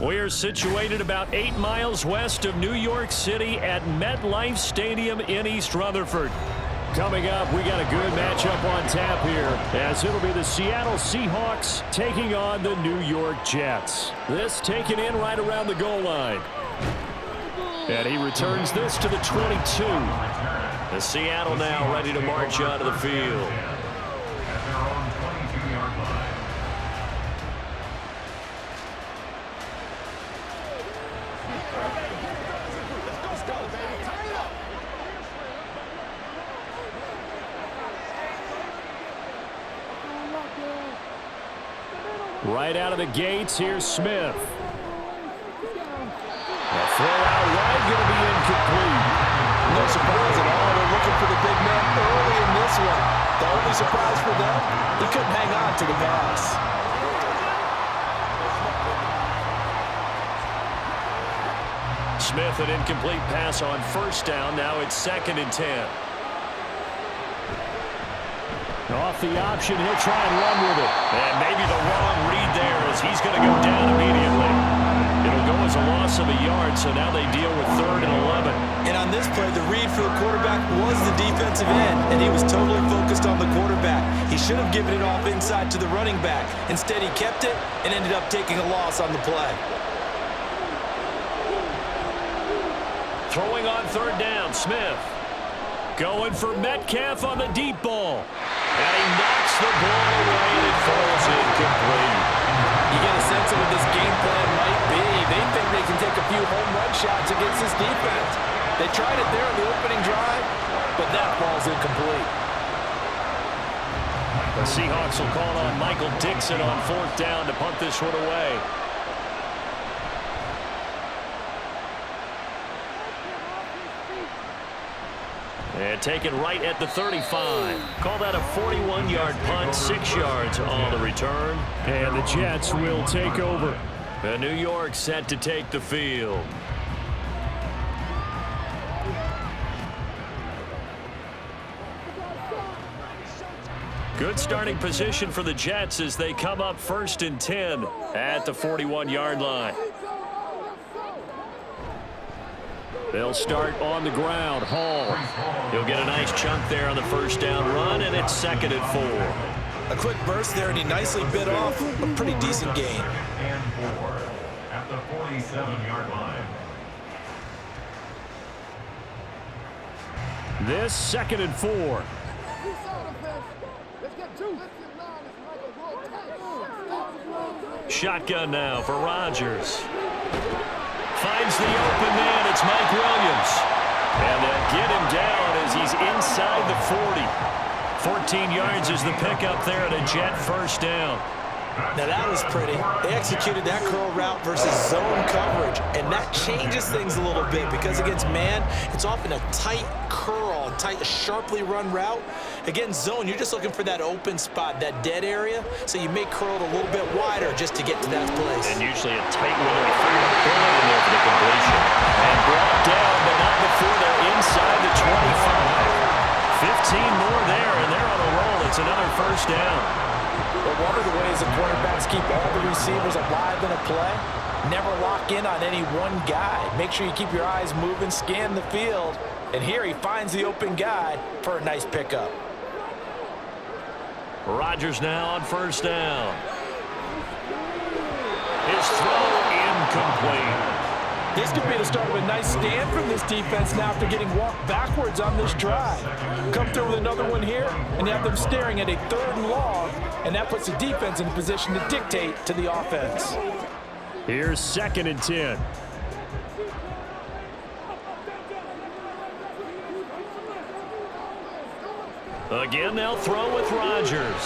We're situated about 8 miles west of New York City at MetLife Stadium in East Rutherford. Coming up, we got a good matchup on tap here, as it'll be the Seattle Seahawks taking on the New York Jets. This taken in right around the goal line. And he returns this to the 22. The Seattle now ready to march onto the field. Right out of the gates, here's Smith. A throw out wide, going to be incomplete. No surprise at all. They're looking for the big man early in this one. The only surprise for them, he couldn't hang on to the pass. Smith, an incomplete pass on first down. Now it's 2nd and 10. Off the option, he'll try and run with it. And maybe the wrong read there as he's going to go down immediately. It'll go as a loss of a yard, so now they deal with 3rd and 11. And on this play, the read for the quarterback was the defensive end, and he was totally focused on the quarterback. He should have given it off inside to the running back. Instead, he kept it and ended up taking a loss on the play. Throwing on 3rd down, Smith. Going for Metcalf on the deep ball. And he knocks the ball away, and it falls incomplete. You get a sense of what this game plan might be. They think they can take a few home run shots against this defense. They tried it there on the opening drive, but that falls incomplete. The Seahawks will call on Michael Dixon on 4th down to punt this one away. And taken right at the 35. Call that a 41-yard punt, 6 yards on the return. And the Jets will take over. And New York set to take the field. Good starting position for the Jets as they come up 1st and 10 at the 41-yard line. They'll start on the ground. Hall. He'll get a nice chunk there on the 1st down run, and it's 2nd and 4. A quick burst there, and he nicely bit off a pretty decent gain. And 4 at the 47-yard line. This 2nd and 4. Shotgun now for Rodgers. Finds the open man. It's Mike Williams. And they'll get him down as he's inside the 40. 14 yards is the pickup there at a Jet 1st down. Now that was pretty. They executed that curl route versus zone coverage, and that changes things a little bit because against man, it's often a tight curl, tight, sharply run route. Against zone, you're just looking for that open spot, that dead area, so you may curl it a little bit wider just to get to that place. And usually a tight one when you throw a bullet in there for the completion. And brought down, but not before they're inside the 25. 15 more there, and they're on a roll. It's another 1st down. But one of the ways the quarterbacks keep all the receivers alive in a play, never lock in on any one guy. Make sure you keep your eyes moving, scan the field. And here he finds the open guy for a nice pickup. Rodgers now on 1st down. His throw incomplete. This could be the start of a nice stand from this defense now after getting walked backwards on this drive. Come through with another one here, and you have them staring at a 3rd and long, and that puts the defense in a position to dictate to the offense. Here's 2nd and 10. Again, they'll throw with Rodgers.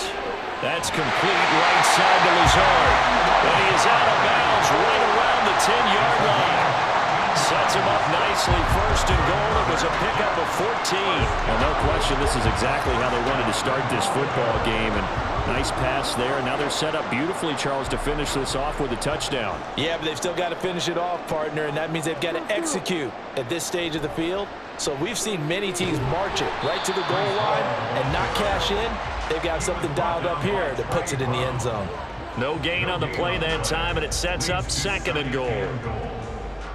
That's complete right side to Lazard. But he is out of bounds right around the 10-yard line. Sets him up nicely, 1st and goal. It was a pickup of 14. Well, no question, this is exactly how they wanted to start this football game. And nice pass there. Now they're set up beautifully, Charles, to finish this off with a touchdown. Yeah, but they've still got to finish it off, partner, and that means they've got to execute at this stage of the field. So we've seen many teams march it right to the goal line and not cash in. They've got something dialed up here that puts it in the end zone. No gain on the play that time, and it sets up 2nd and goal.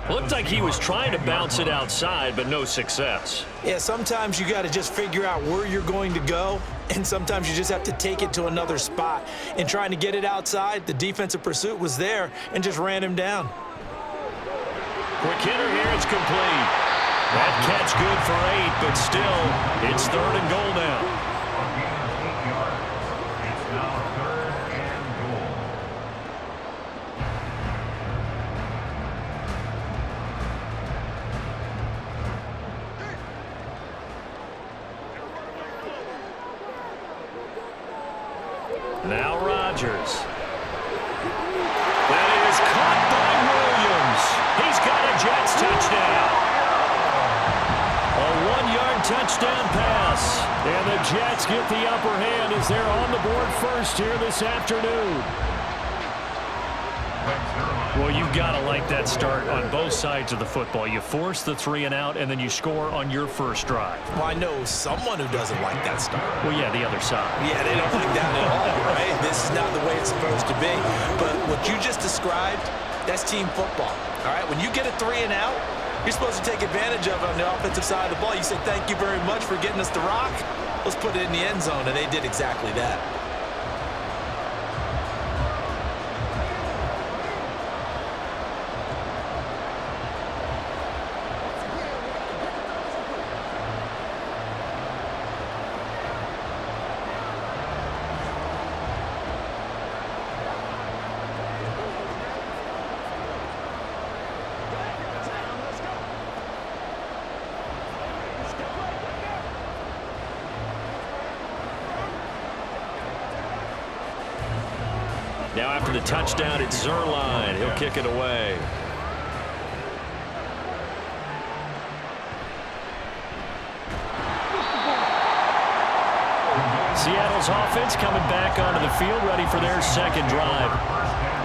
Looked like he was trying to bounce it outside, but no success. Yeah, sometimes you got to just figure out where you're going to go, and sometimes you just have to take it to another spot. In trying to get it outside, the defensive pursuit was there and just ran him down. Quick hitter here, it's complete. That catch good for 8, but still, it's 3rd and goal now. It's now 3rd and goal. Now Rodgers. That is caught by Williams. He's got a Jets touchdown. A 1-yard touchdown pass. And the Jets get the upper hand as they're on the board first here this afternoon. Well, you've got to like that start on both sides of the football. You force the 3 and out, and then you score on your first drive. Well, I know someone who doesn't like that start. Well, yeah, the other side. Yeah, they don't like that at all, right? This is not the way it's supposed to be. But what you just described, that's team football, all right? When you get a 3 and out, you're supposed to take advantage of it on the offensive side of the ball. You say, thank you very much for getting us the rock. Let's put it in the end zone, and they did exactly that. Now after the touchdown, it's Zerline. He'll kick it away. Seattle's offense coming back onto the field, ready for their 2nd drive.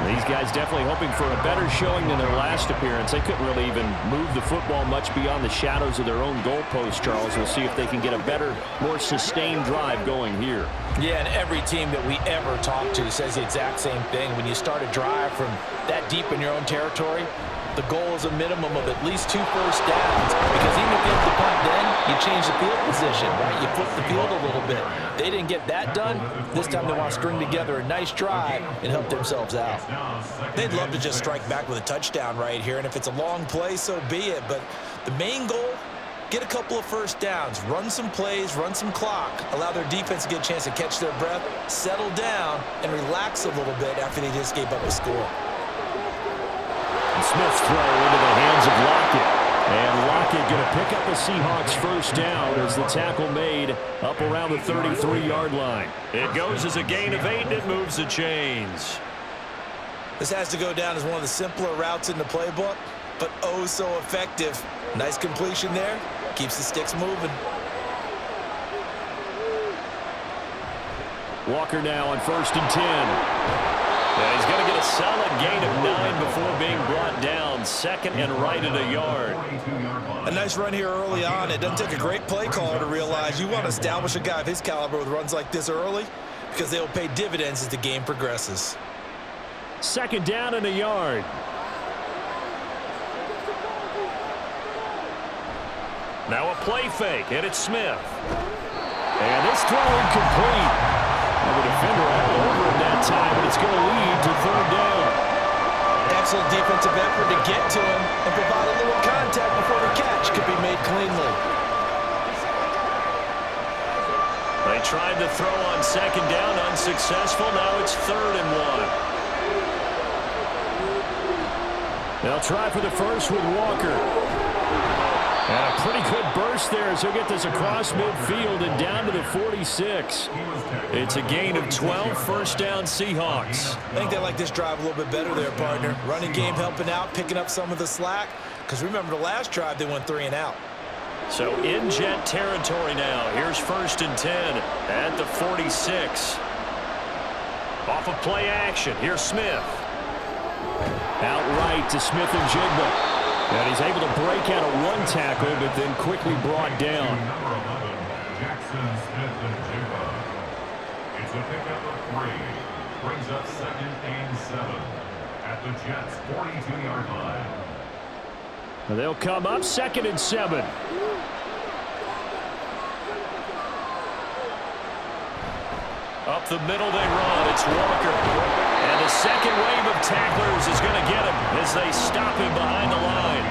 These guys definitely hoping for a better showing than their last appearance. They couldn't really even move the football much beyond the shadows of their own goalpost, Charles. We'll see if they can get a better, more sustained drive going here. Yeah, and every team that we ever talk to says the exact same thing. When you start a drive from that deep in your own territory, the goal is a minimum of at least 2 first downs, because even if you have to punt then, you change the field position, right? You flip the field a little bit. They didn't get that done. This time they want to string together a nice drive and help themselves out. They'd love to just strike back with a touchdown right here, and if it's a long play, so be it. But the main goal, get a couple of first downs, run some plays, run some clock, allow their defense to get a chance to catch their breath, settle down, and relax a little bit after they just gave up a score. Smith's throw into the hands of Lockett. And Lockett going to pick up the Seahawks first down as the tackle made up around the 33-yard line. It goes as a gain of 8, and it moves the chains. This has to go down as one of the simpler routes in the playbook, but oh so effective. Nice completion there. Keeps the sticks moving. Walker now on 1st and 10. And he's going to get a solid gain of 9 before being brought down. 2nd and right at a yard. A nice run here early on. It doesn't take a great play caller to realize you want to establish a guy of his caliber with runs like this early, because they will pay dividends as the game progresses. 2nd down and a yard. Now a play fake, and it's Smith. And this throw incomplete. The defender all over him that time, but it's going to lead to 3rd down. Excellent defensive effort to get to him and provide a little contact before the catch could be made cleanly. They tried to throw on 2nd down, unsuccessful. Now it's 3rd and 1. They'll try for the first with Walker. And a pretty good burst there as he'll get this across midfield and down to the 46. It's a gain of 12, first down Seahawks. I think they like this drive a little bit better there, partner. Running game helping out, picking up some of the slack. Because remember, the last drive they went 3 and out. So in Jet territory now. Here's 1st and 10 at the 46. Off of play action. Here's Smith. Outright to Smith and Jigba. And he's able to break out of 1 tackle, but then quickly brought down. Number 11, Jackson Smith and Jigba. It's a pickup of 3. brings up 2nd and 7 at the Jets' 42-yard line. They'll come up 2nd and 7. Up the middle they run. It's Walker. And the second wave of tacklers is going to get him as they stop him behind the line.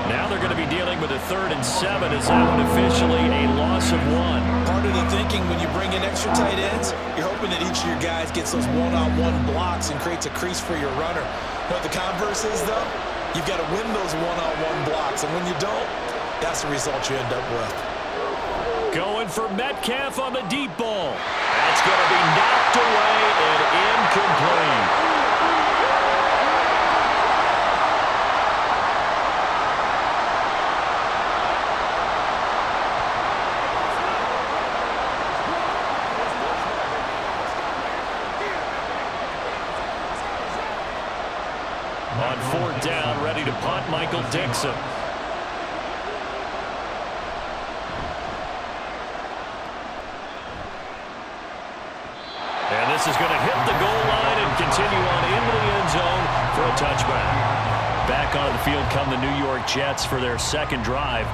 Now they're going to be dealing with a 3rd and 7 as that one officially a loss of 1. Part of the thinking when you bring in extra tight ends, you're hoping that each of your guys gets those one-on-one blocks and creates a crease for your runner. You know what the converse is, though? You've got to win those one-on-one blocks, and when you don't, that's the result you end up with. Going for Metcalf on the deep ball. That's going to be knocked away and incomplete. On 4th down, ready to punt, Michael Dixon. And this is going to hit the goal line and continue on into the end zone for a touchback. Back onto the field come the New York Jets for their second drive.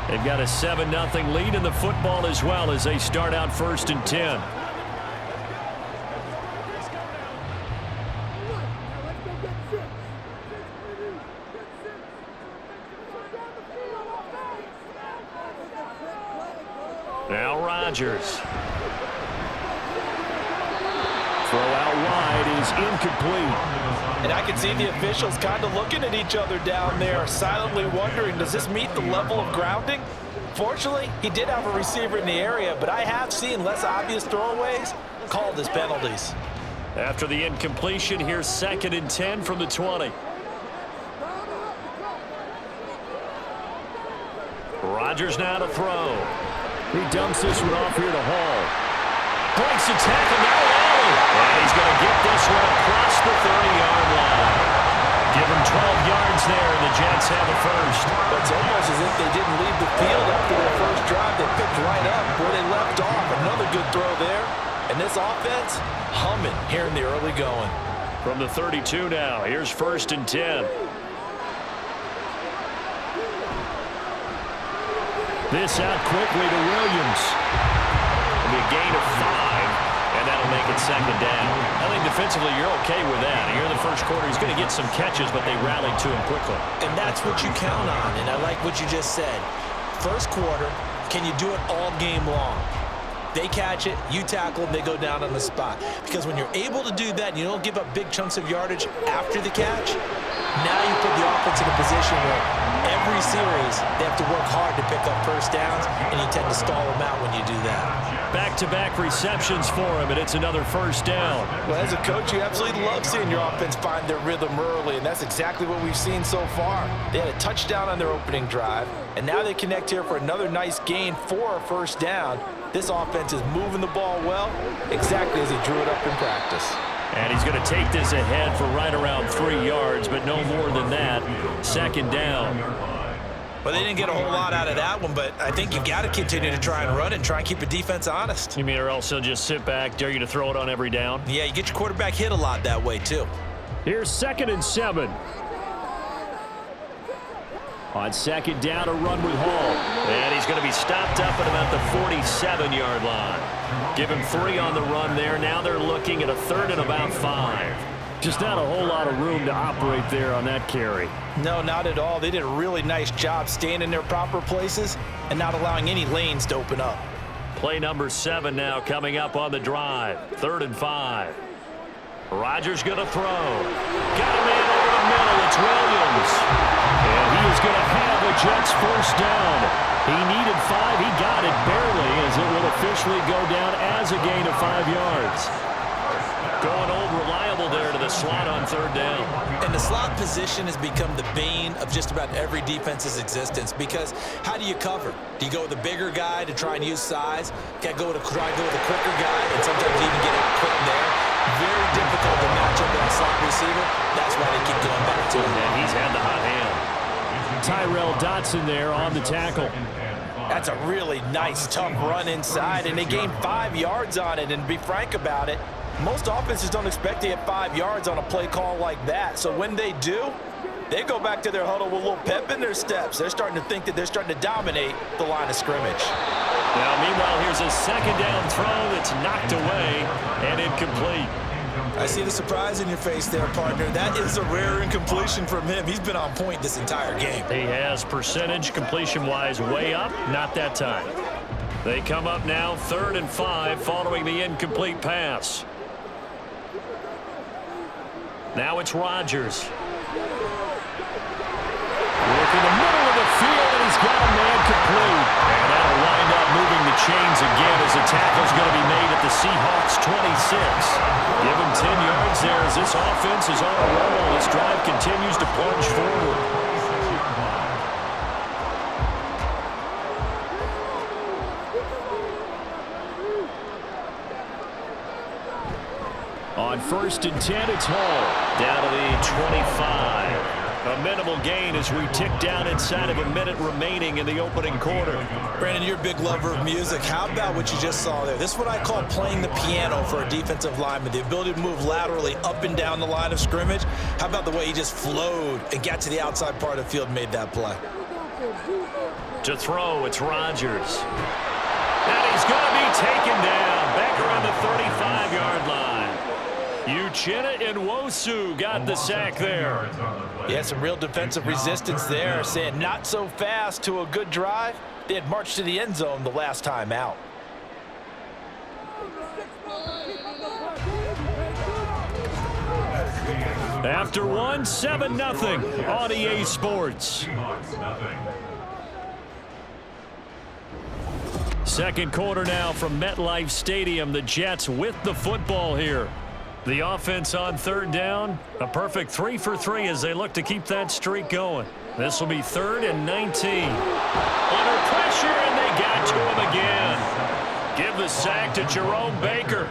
They've got a 7-0 lead in the football as well as they start out 1st and 10. Now Rodgers. Throw out wide is incomplete. And I can see the officials kind of looking at each other down there, silently wondering, does this meet the level of grounding? Fortunately, he did have a receiver in the area, but I have seen less obvious throwaways called as penalties. After the incompletion, here's 2nd and 10 from the 20. Rodgers now to throw. He dumps this one off here to Hall. Breaks the tackle, now Allen. And he's going to get this one across the 30-yard line. Give him 12 yards there, and the Jets have a first. It's almost as if they didn't leave the field after their first drive. They picked right up where they left off. Another good throw there. And this offense, humming here in the early going. From the 32 now, here's 1st and 10. This out quickly to Williams. It'll be a gain of 5, and that'll make it 2nd down. I think defensively you're okay with that. Here in the first quarter, he's going to get some catches, but they rallied to him quickly. And that's what you count on, and I like what you just said. First quarter, can you do it all game long? They catch it, you tackle, and they go down on the spot. Because when you're able to do that and you don't give up big chunks of yardage after the catch, now you put the offense in a position where every series they have to work hard to pick up first downs, and you tend to stall them out when you do that. Back-to-back receptions for him, and it's another 1st down. Well, as a coach, you absolutely love seeing your offense find their rhythm early, and that's exactly what we've seen so far. They had a touchdown on their opening drive, and now they connect here for another nice gain for a 1st down. This offense is moving the ball well, exactly as he drew it up in practice. And he's going to take this ahead for right around 3 yards, but no more than that. 2nd down. Well, they didn't get a whole lot out of that one, but I think you've got to continue to try and run and try and keep the defense honest. You mean or else he'll just sit back, dare you to throw it on every down? Yeah, you get your quarterback hit a lot that way, too. Here's 2nd and 7. On 2nd down, a run with Hall. And he's going to be stopped up at about the 47-yard line. Give him 3 on the run there. Now they're looking at a 3rd and about 5. Just not a whole lot of room to operate there on that carry. No, not at all. They did a really nice job staying in their proper places and not allowing any lanes to open up. Play number 7 now coming up on the drive. 3rd and 5. Rodgers going to throw. Got a man over the middle. It's Williams. And he is going to have the Jets 1st down. He needed 5. He got it barely as it will officially go down as a gain of 5 yards. Going old reliable there to the slot on 3rd down. And the slot position has become the bane of just about every defense's existence because how do you cover? Do you go with a bigger guy to try and use size? Try to go with a quicker guy and sometimes even get out quick there. Very difficult to match up with a slot receiver. That's why they keep going back to him. And he's had the hot hand. Tyrell Dotson there on the tackle. That's a really nice, tough run inside, and they gained 5 yards on it. And to be frank about it, Most offenses don't expect to get 5 yards on a play call like that. So when they do, they go back to their huddle with a little pep in their steps. They're starting to think that they're starting to dominate the line of scrimmage. Now, meanwhile, here's a second down throw that's knocked away and incomplete. I see the surprise in your face there, partner. That is a rare incompletion from him. He's been on point this entire game. He has percentage completion-wise way up, not that time. They come up now 3rd and 5 following the incomplete pass. Now it's Rodgers. Working the middle of the field, and he's got a man complete. And that'll wind up moving the chains again as the tackle's going to be made at the Seahawks 26. Give him 10 yards there as this offense is on a roll. This drive continues to plunge forward. On 1st and 10, it's Hall. Down to the 25. A minimal gain as we tick down inside of a minute remaining in the opening quarter. Brandon, you're a big lover of music. How about what you just saw there? This is what I call playing the piano for a defensive lineman. The ability to move laterally up and down the line of scrimmage. How about the way he just flowed and got to the outside part of the field and made that play? To throw, it's Rodgers. And he's going to be taken down back around the 35-yard line. Uchenna Nwosu got the sack there. Yeah, some real defensive resistance there, saying not so fast to a good drive. They had marched to the end zone the last time out. After one, 7-0 on EA Sports. Second quarter now from MetLife Stadium. The Jets with the football here. The offense on 3rd down, a perfect 3 for 3 as they look to keep that streak going. This will be 3rd and 19. Under pressure, and they got to him again. Give the sack to Jerome Baker.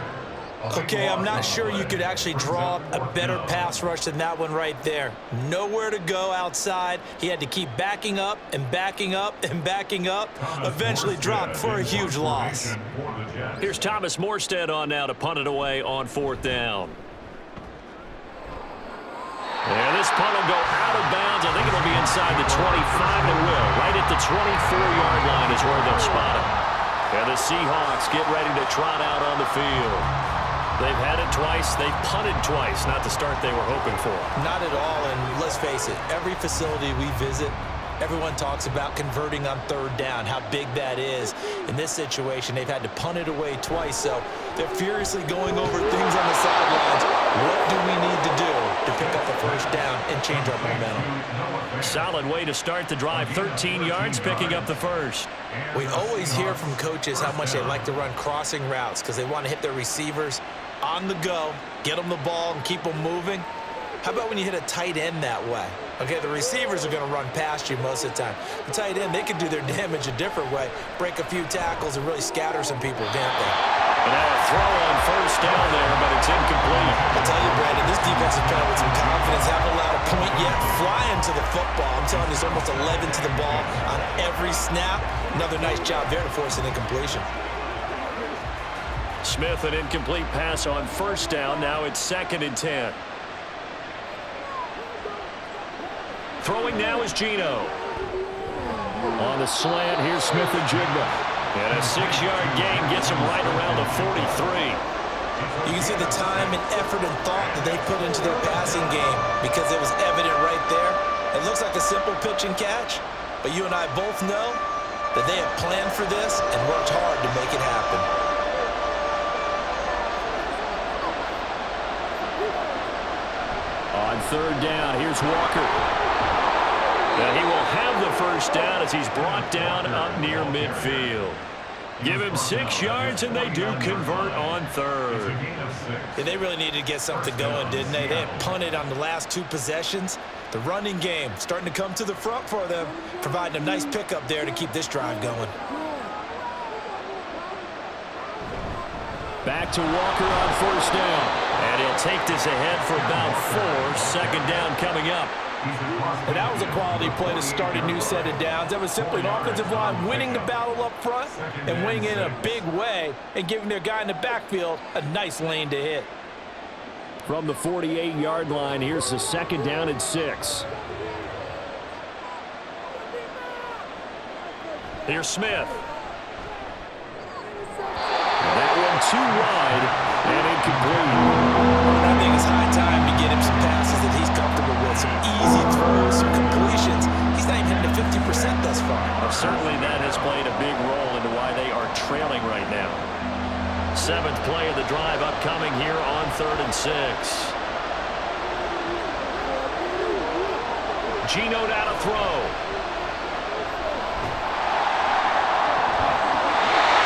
Okay, I'm not sure you could actually draw a better pass rush than that one right there. Nowhere to go outside. He had to keep backing up and backing up and backing up. Eventually dropped for a huge loss. Here's Thomas Morstead on now to punt it away on 4th down. And this punt will go out of bounds. I think it'll be inside the 25. It will. Right at the 24-yard line is where they'll spot it. And the Seahawks get ready to trot out on the field. They've had it twice. They've punted twice. Not the start they were hoping for. Not at all, and let's face it, every facility we visit, everyone talks about converting on 3rd down, how big that is. In this situation, they've had to punt it away twice, so they're furiously going over things on the sidelines. What do we need to do to pick up the 1st down and change our momentum? Solid way to start the drive. 13 yards, picking up the 1st. We always hear from coaches how much they like to run crossing routes because they want to hit their receivers on the go, get them the ball, and keep them moving. How about when you hit a tight end that way? Okay, the receivers are going to run past you most of the time. The tight end, they can do their damage a different way, break a few tackles and really scatter some people, can't they? And now a throw on 1st down there, but it's incomplete. I'll tell you, Brandon, this defense is playing with some confidence. Haven't allowed a point yet. Flying to the football. I'm telling you, there's almost 11 to the ball on every snap. Another nice job there to force an incompletion. Smith, an incomplete pass on 1st down. Now it's 2nd and 10. Throwing now is Geno. On the slant, here's Smith and Jigba. And a 6-yard gain gets him right around the 43. You can see the time and effort and thought that they put into their passing game because it was evident right there. It looks like a simple pitch and catch, but you and I both know that they have planned for this and worked hard to make it happen. On 3rd down, here's Walker. And he will have the 1st down as he's brought down up near midfield. Give him 6 yards, and they do convert on 3rd. Yeah, they really needed to get something going, didn't they? They had punted on the last 2 possessions. The running game starting to come to the front for them, providing a nice pickup there to keep this drive going. Back to Walker on 1st down. And he'll take this ahead for about 4. 2nd down coming up. And that was a quality play to start a new set of downs. That was simply an offensive line winning the battle up front and winning it in a big way and giving their guy in the backfield a nice lane to hit. From the 48-yard line, here's the 2nd down and 6. Here's Smith. That one too wide and incomplete. I think it's high time to get him some passes that he's comfortable with, some easy throws, some completions. He's not even hitting to 50% thus far. Well, certainly that has played a big role into why they are trailing right now. 7th play of the drive upcoming here on 3rd and 6. Geno down to throw.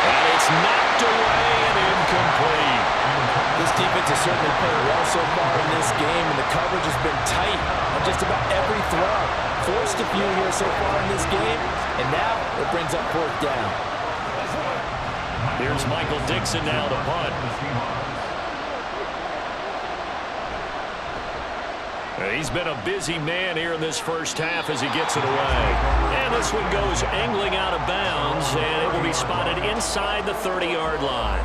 And it's knocked away and incomplete. This defense has certainly played well so far in this game, and the coverage has been tight on just about every throw. Forced a few here so far in this game, and now it brings up 4th down. Here's Michael Dixon now to punt. He's been a busy man here in this first half as he gets it away. And this one goes angling out of bounds, and it will be spotted inside the 30-yard line.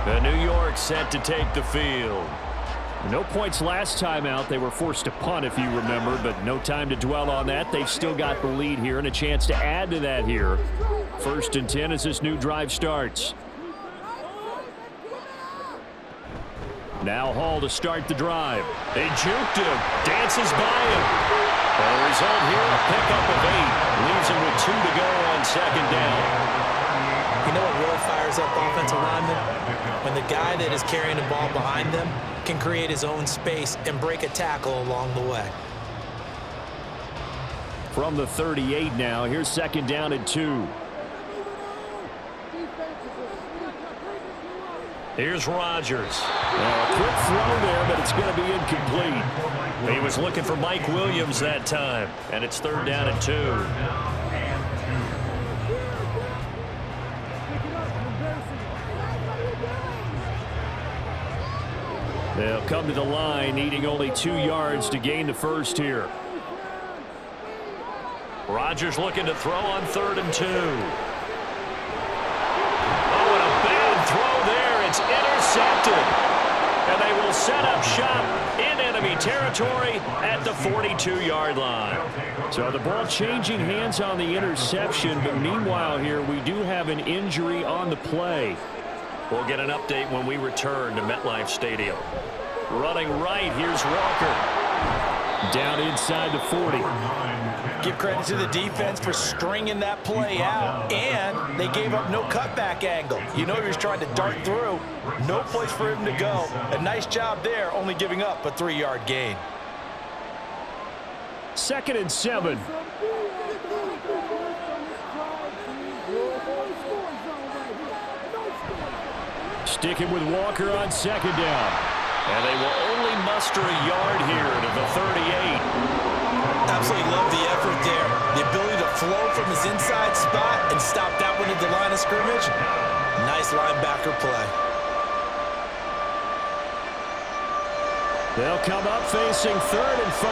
The New York set to take the field. No points last time out. They were forced to punt, if you remember, but no time to dwell on that. They've still got the lead here and a chance to add to that here. 1st and 10 as this new drive starts. Now Hall to start the drive. They juked him. Dances by him. The result here, a pickup of 8. Leaves him with 2 to go on 2nd down. You know what really fires up offensive linemen? When the guy that is carrying the ball behind them can create his own space and break a tackle along the way. From the 38 now, here's 2nd down and 2. Here's Rodgers. Well, a quick throw there, but it's going to be incomplete. He was looking for Mike Williams that time, and it's 3rd down and 2. They'll come to the line, needing only 2 yards to gain the first here. Rodgers looking to throw on 3rd and 2. Oh, and a bad throw there. It's intercepted. And they will set up shop in enemy territory at the 42-yard line. So the ball changing hands on the interception, but meanwhile here we do have an injury on the play. We'll get an update when we return to MetLife Stadium. Running right, here's Walker. Down inside the 40. Give credit to the defense for stringing that play out, and they gave up no cutback angle. You know he was trying to dart through. No place for him to go. A nice job there, only giving up a 3-yard gain. 2nd and 7. Sticking with Walker on 2nd down. And they will only muster a yard here to the 38. Absolutely love the effort there. The ability to flow from his inside spot and stop that one at the line of scrimmage. Nice linebacker play. They'll come up facing 3rd and 5.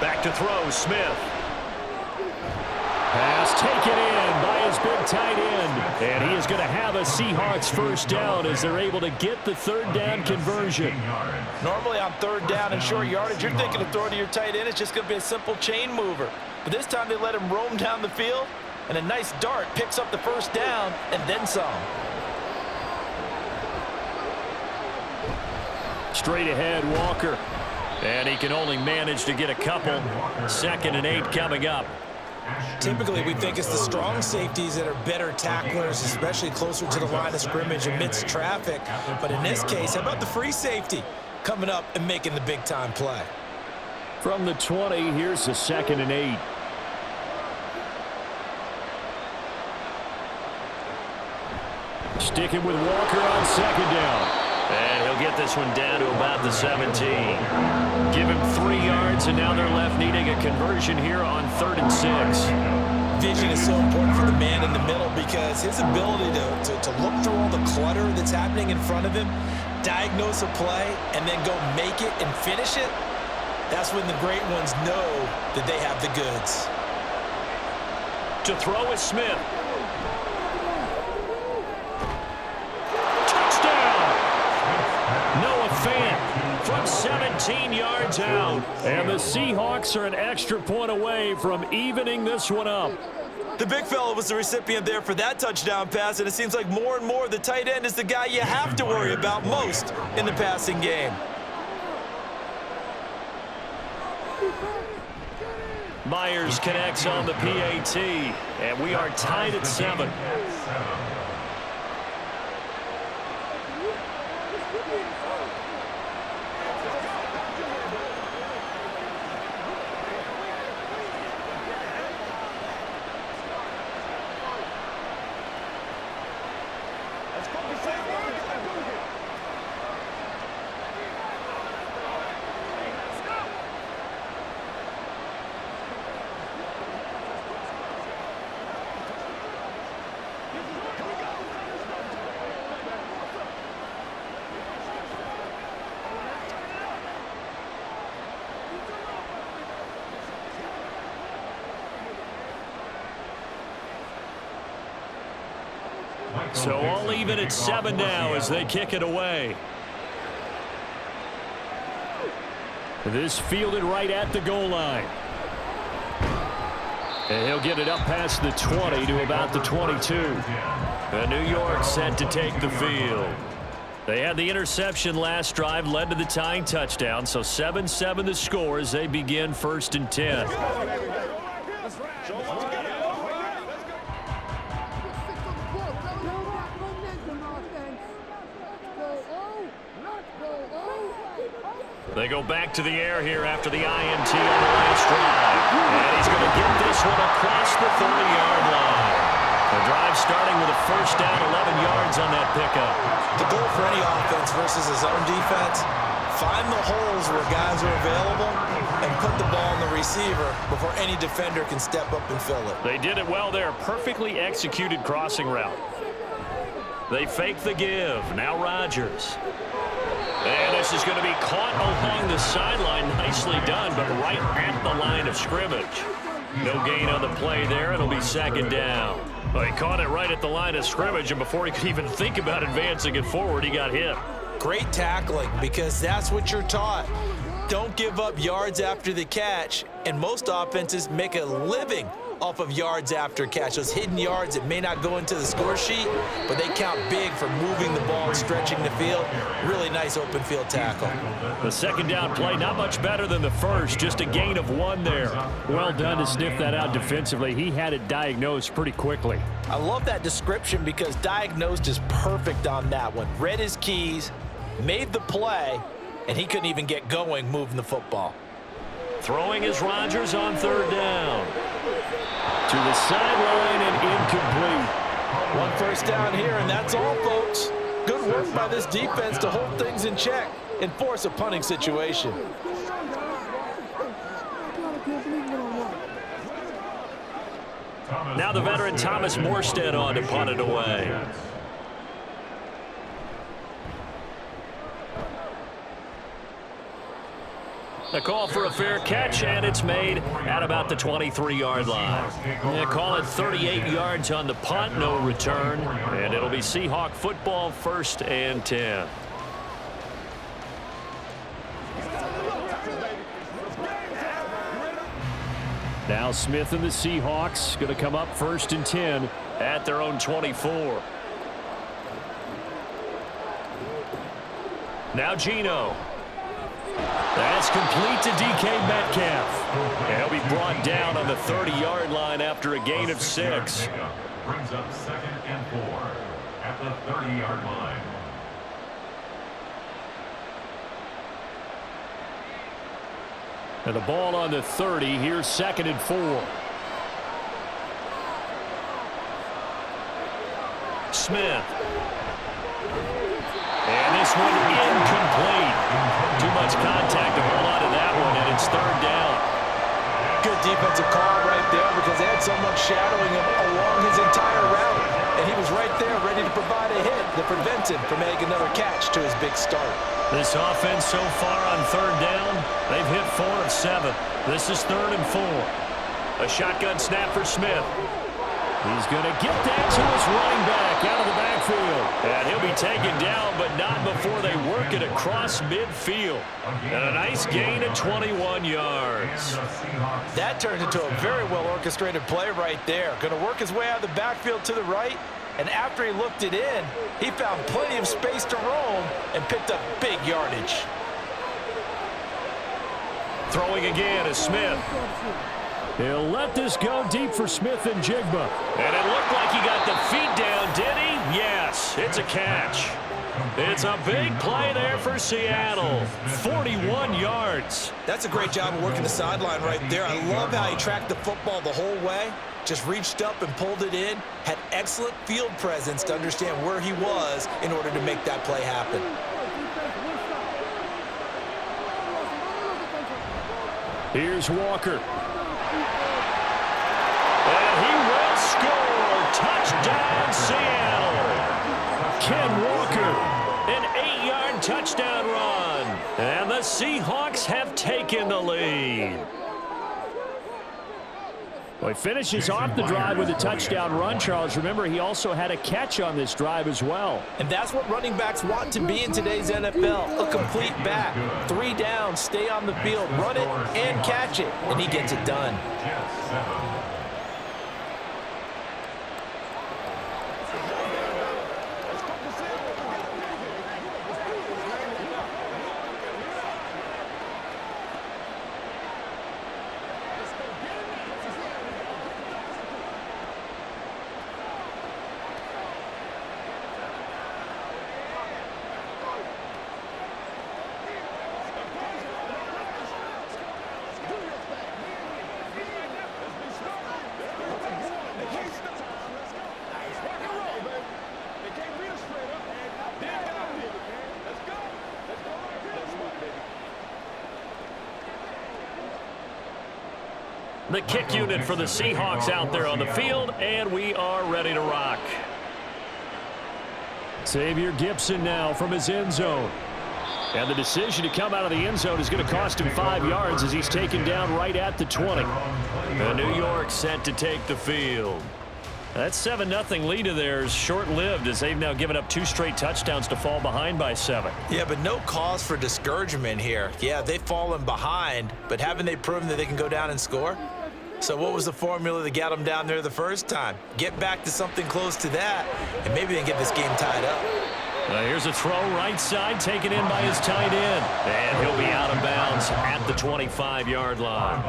Back to throw, Smith. Pass taken in by his big tight end. And he is going to have a Seahawks first down as they're able to get the 3rd down conversion. Normally on 3rd down and short yardage, you're thinking of throwing to your tight end. It's just going to be a simple chain mover. But this time they let him roam down the field, and a nice dart picks up the first down and then some. Straight ahead, Walker. And he can only manage to get a couple. 2nd and 8 coming up. Typically, we think it's the strong safeties that are better tacklers, especially closer to the line of scrimmage amidst traffic. But in this case, how about the free safety coming up and making the big-time play? From the 20, here's the 2nd and 8. Sticking with Walker on 2nd down. And he'll get this one down to about the 17. Give him 3 yards, and now they're left needing a conversion here on 3rd and 6. Vision is so important for the man in the middle because his ability to look through all the clutter that's happening in front of him, diagnose a play and then go make it and finish it, that's when the great ones know that they have the goods. To throw is Smith. Touchdown! Noah Fant from 17 yards out. And the Seahawks are an extra point away from evening this one up. The big fella was the recipient there for that touchdown pass, and it seems like more and more the tight end is the guy you have to worry about most in the passing game. Myers connects on the PAT, and we are tied at 7. So all even at 7 now as they kick it away. This fielded right at the goal line. And he'll get it up past the 20 to about the 22. And New York set to take the field. They had the interception last drive, led to the tying touchdown. So 7-7 the score as they begin 1st and 10. They go back to the air here after the INT on the last drive. And he's going to get this one across the 30-yard line. The drive starting with a first down, 11 yards on that pickup. The goal for any offense versus his own defense, find the holes where guys are available and put the ball in the receiver before any defender can step up and fill it. They did it well there. Perfectly executed crossing route. They fake the give. Now Rodgers. And this is going to be caught along the sideline. Nicely done, but right at the line of scrimmage. No gain on the play there. It'll be 2nd down. Well, he caught it right at the line of scrimmage, and before he could even think about advancing it forward, he got hit. Great tackling, because that's what you're taught. Don't give up yards after the catch, and most offenses make a living off of yards after catch. Those hidden yards that may not go into the score sheet, but they count big for moving the ball and stretching the field. Really nice open field tackle. The 2nd down play, not much better than the first, just a gain of 1 there. Well done to sniff that out defensively. He had it diagnosed pretty quickly. I love that description because diagnosed is perfect on that one. Read his keys, made the play, and he couldn't even get going moving the football. Throwing is Rodgers on 3rd down. To the sideline and incomplete. 1 first down here, and that's all, folks. Good work by this defense to hold things in check and force a punting situation. Now the veteran Thomas Morstead on to punt it away. A call for a fair catch, and it's made at about the 23-yard line. They call it 38 yards on the punt, no return, and it'll be Seahawk football 1st and 10. Now Smith and the Seahawks going to come up 1st and 10 at their own 24. Now Geno. That's complete to DK Metcalf. And he'll be brought down on the 30-yard line after a gain of 6. Brings up 2nd and 4 at the 30-yard line. And the ball on the 30. Here's 2nd and 4. Smith. And this one incomplete. Too much contact to hold on to that one, and it's 3rd down. Good defensive call right there because they had someone shadowing him along his entire route. and he was right there ready to provide a hit that prevents him from adding another catch to his big start. This offense so far on third down, they've hit 4 of 7. This is 3rd and 4. A shotgun snap for Smith. He's going to get that to his running back out of the backfield. And he'll be taken down, but not before they work it across midfield. And a nice gain of 21 yards. That turned into a very well-orchestrated play right there. Going to work his way out of the backfield to the right. And after he looked it in, he found plenty of space to roam and picked up big yardage. Throwing again is Smith. He'll let this go deep for Smith and Jigba. And it looked like he got the feet down, did he? Yes, it's a catch. It's a big play there for Seattle. 41 yards. That's a great job of working the sideline right there. I love how he tracked the football the whole way. Just reached up and pulled it in. Had excellent field presence to understand where he was in order to make that play happen. Here's Walker. And he will score. Touchdown, Seattle. Ken Walker, an 8-yard touchdown run. And the Seahawks have taken the lead. Well, he finishes off the drive with a touchdown run, Charles. Remember, he also had a catch on this drive as well. And that's what running backs want to be in today's NFL, a complete back. 3 down, stay on the field, run it, and catch it. And he gets it done. The kick unit for the Seahawks out there on the field, and we are ready to rock. Xavier Gibson now from his end zone. And the decision to come out of the end zone is going to cost him 5 yards as he's taken down right at the 20. And New York set to take the field. That 7-0 lead of theirs short-lived as they've now given up 2 straight touchdowns to fall behind by 7. Yeah, but no cause for discouragement here. Yeah, they've fallen behind, but haven't they proven that they can go down and score? So what was the formula that got them down there the first time? Get back to something close to that, and maybe they can get this game tied up. Here's a throw right side taken in by his tight end. And he'll be out of bounds at the 25-yard line.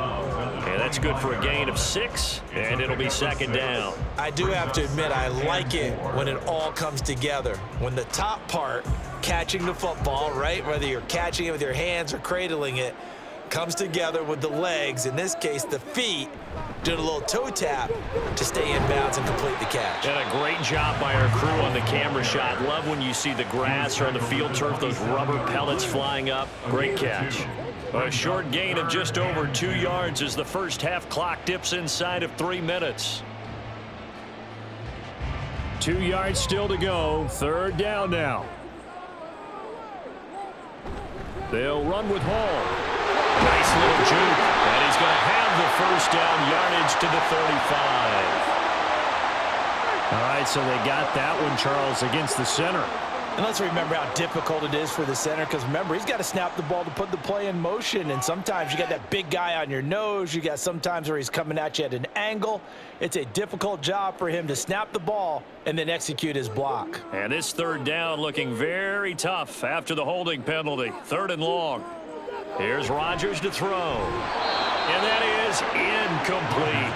And that's good for a gain of 6, and it'll be 2nd down. I do have to admit, I like it when it all comes together. When the top part, catching the football, right, whether you're catching it with your hands or cradling it, comes together with the legs, in this case the feet, doing a little toe tap to stay in bounds and complete the catch. And a great job by our crew on the camera shot. Love when you see the grass or on the field turf, those rubber pellets flying up. Great catch. A short gain of just over 2 yards as the first half clock dips inside of 3 minutes. 2 yards still to go. 3rd down now. They'll run with Hall. Nice little juke, and he's going to have the first down yardage to the 35. All right, so they got that one, Charles, against the center. And let's remember how difficult it is for the center, because remember, he's got to snap the ball to put the play in motion, and sometimes you got that big guy on your nose. You got sometimes where he's coming at you at an angle. It's a difficult job for him to snap the ball and then execute his block. And this 3rd down looking very tough after the holding penalty. 3rd and long. Here's Rodgers to throw. And that is incomplete.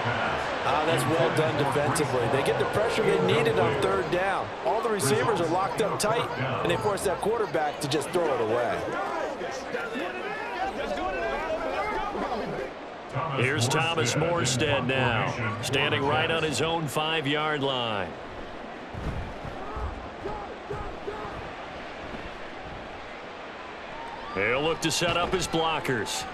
That's well done defensively. They get the pressure they needed on 3rd down. All the receivers are locked up tight, and they force that quarterback to just throw it away. Here's Thomas Morstead now, standing right on his own 5-yard line. He'll look to set up his blockers.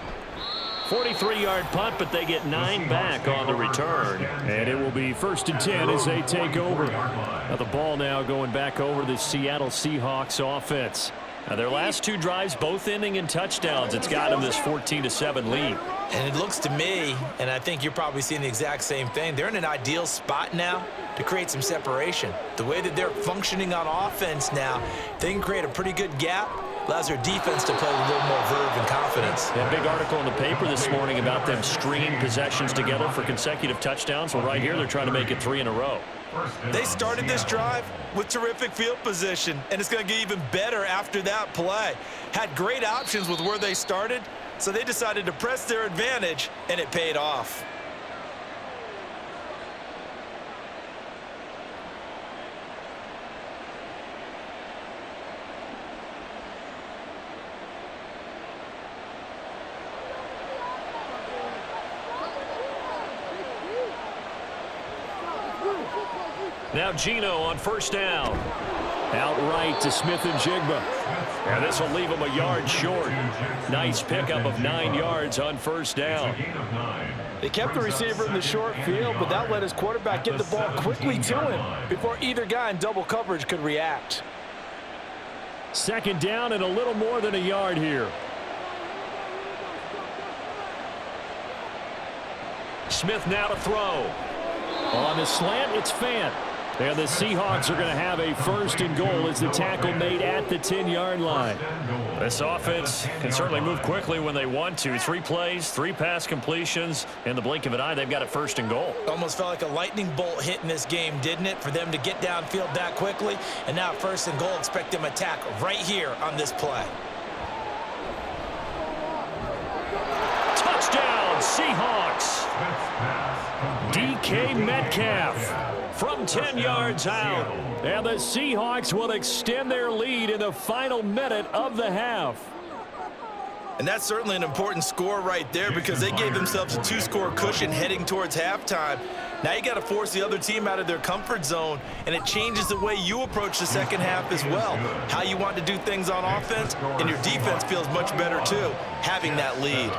43-yard punt, but they get 9 back on the return. And it will be 1st and 10 as they take over. Now the ball now going back over the Seattle Seahawks offense. Now their last 2 drives both ending in touchdowns. It's got them this 14-7 lead. And it looks to me, and I think you're probably seeing the exact same thing, they're in an ideal spot now to create some separation. The way that they're functioning on offense now, they can create a pretty good gap. Allows their defense to play with a little more verve and confidence. A big article in the paper this morning about them stringing possessions together for consecutive touchdowns. Well, right here, they're trying to make it 3 in a row. They started this drive with terrific field position, and it's going to get even better after that play. Had great options with where they started, so they decided to press their advantage, and it paid off. Now Gino on 1st down. Outright to Smith and Jigba. And this will leave him a yard short. Nice pickup of 9 yards on 1st down. They kept the receiver in the short field, but that let his quarterback get the ball quickly to him before either guy in double coverage could react. 2nd down and a little more than a yard here. Smith now to throw. On the slant, it's Fant. And the Seahawks are going to have a 1st and goal as the tackle made at the 10-yard line. This offense can certainly move quickly when they want to. 3 plays, 3 pass completions. In the blink of an eye, they've got it 1st and goal. Almost felt like a lightning bolt hit in this game, didn't it? For them to get downfield that quickly. And now 1st and goal, expect them to attack right here on this play. Touchdown, Seahawks. DK Metcalf from 10 yards out. And the Seahawks will extend their lead in the final minute of the half. And that's certainly an important score right there because they gave themselves a 2-score cushion heading towards halftime. Now you got to force the other team out of their comfort zone, and it changes the way you approach the second half as well. How you want to do things on offense, and your defense feels much better too, having that lead.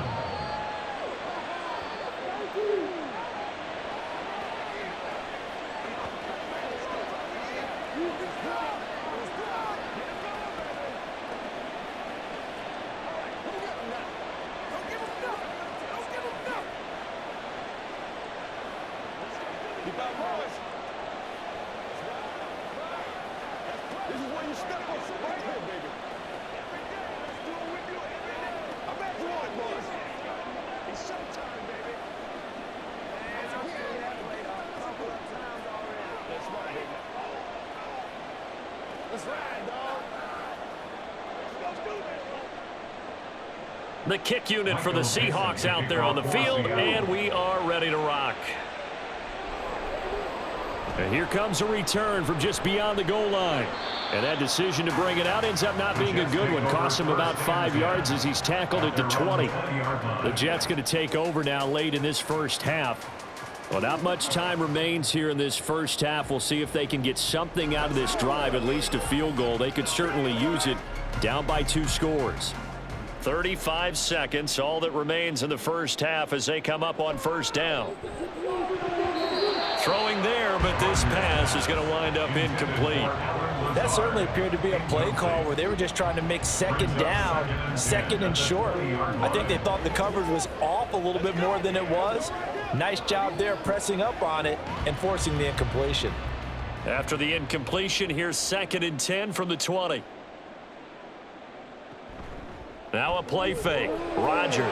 The kick unit for the Seahawks out there on the field, and we are ready to rock. And here comes a return from just beyond the goal line. And that decision to bring it out ends up not being a good one. Costs him about 5 yards as he's tackled at the 20. The Jets going to take over now late in this first half. Well, not much time remains here in this first half. We'll see if they can get something out of this drive, at least a field goal. They could certainly use it, down by 2 scores. 35 seconds, all that remains in the first half as they come up on 1st down. Throwing there, but this pass is going to wind up incomplete. That certainly appeared to be a play call where they were just trying to make 2nd down, 2nd and short. I think they thought the coverage was off a little bit more than it was. Nice job there pressing up on it and forcing the incompletion. After the incompletion, here's 2nd and 10 from the 20. Now a play fake. Rodgers.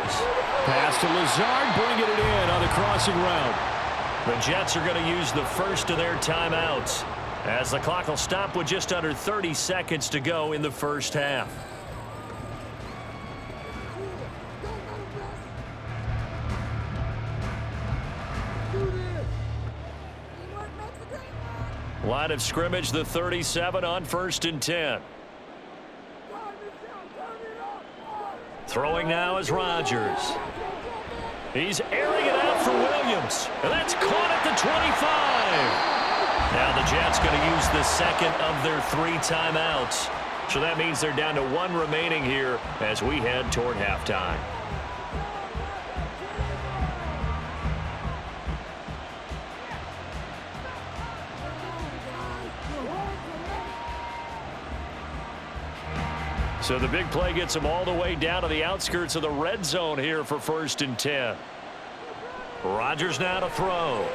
Pass to Lazard, bringing it in on the crossing route. The Jets are going to use the first of their timeouts as the clock will stop with just under 30 seconds to go in the first half. Line of scrimmage, the 37 on 1st and 10. Throwing now is Rodgers. He's airing it out for Williams. And that's caught at the 25. Now the Jets going to use the 2nd of their 3 timeouts. So that means they're down to 1 remaining here as we head toward halftime. So the big play gets them all the way down to the outskirts of the red zone here for 1st and 10. Rodgers now to throw.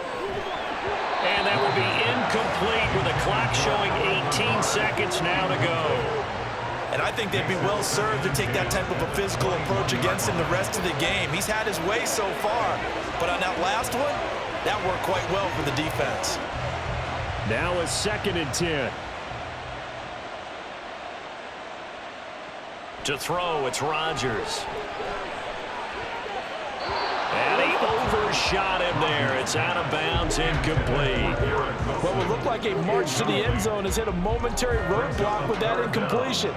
And that will be incomplete with the clock showing 18 seconds now to go. And I think they'd be well served to take that type of a physical approach against him the rest of the game. He's had his way so far, but on that last one, that worked quite well for the defense. Now a 2nd and 10. To throw, it's Rodgers. And he overshot him there. It's out of bounds, incomplete. What would look like a march to the end zone has hit a momentary roadblock with that incompletion.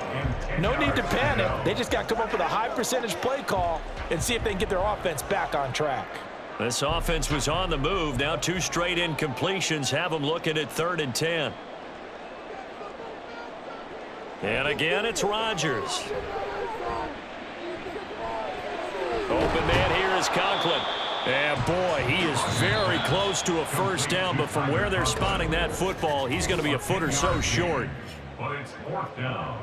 No need to panic. They just got to come up with a high percentage play call and see if they can get their offense back on track. This offense was on the move. Now 2 straight incompletions have them looking at 3rd and 10. And again, it's Rodgers. Open man here is Conklin. And boy, he is very close to a first down, but from where they're spotting that football, he's going to be a foot or so short. But it's 4th down.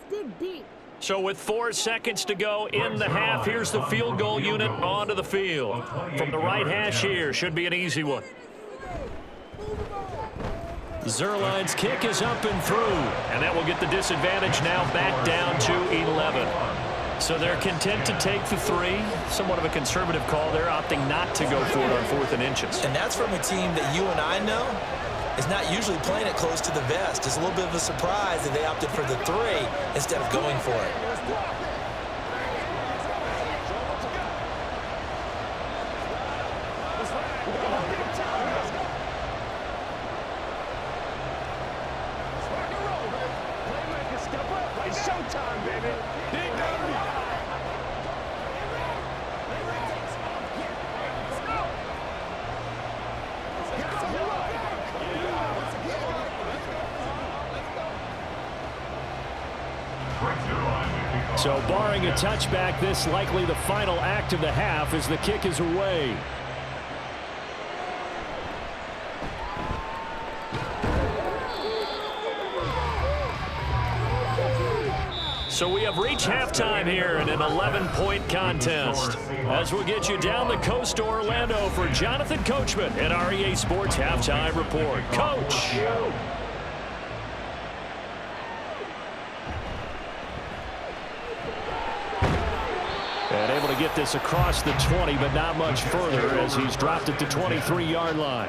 Dig deep. So with 4 seconds to go in the half, here's the field goal unit onto the field. From the right hash here, should be an easy one. Zerline's kick is up and through, and that will get the disadvantage now back down to 11. So they're content to take the 3. Somewhat of a conservative call there, opting not to go for it on 4th and inches. And that's from a team that you and I know is not usually playing it close to the vest. It's a little bit of a surprise that they opted for the 3 instead of going for it. So barring a touchback, this likely the final act of the half as the kick is away. So we have reached halftime here in an 11-point contest. As we'll get you down the coast to Orlando for Jonathan Coachman at our EA Sports Halftime Report. Coach! And able to get this across the 20, but not much further as he's dropped it to 23-yard line.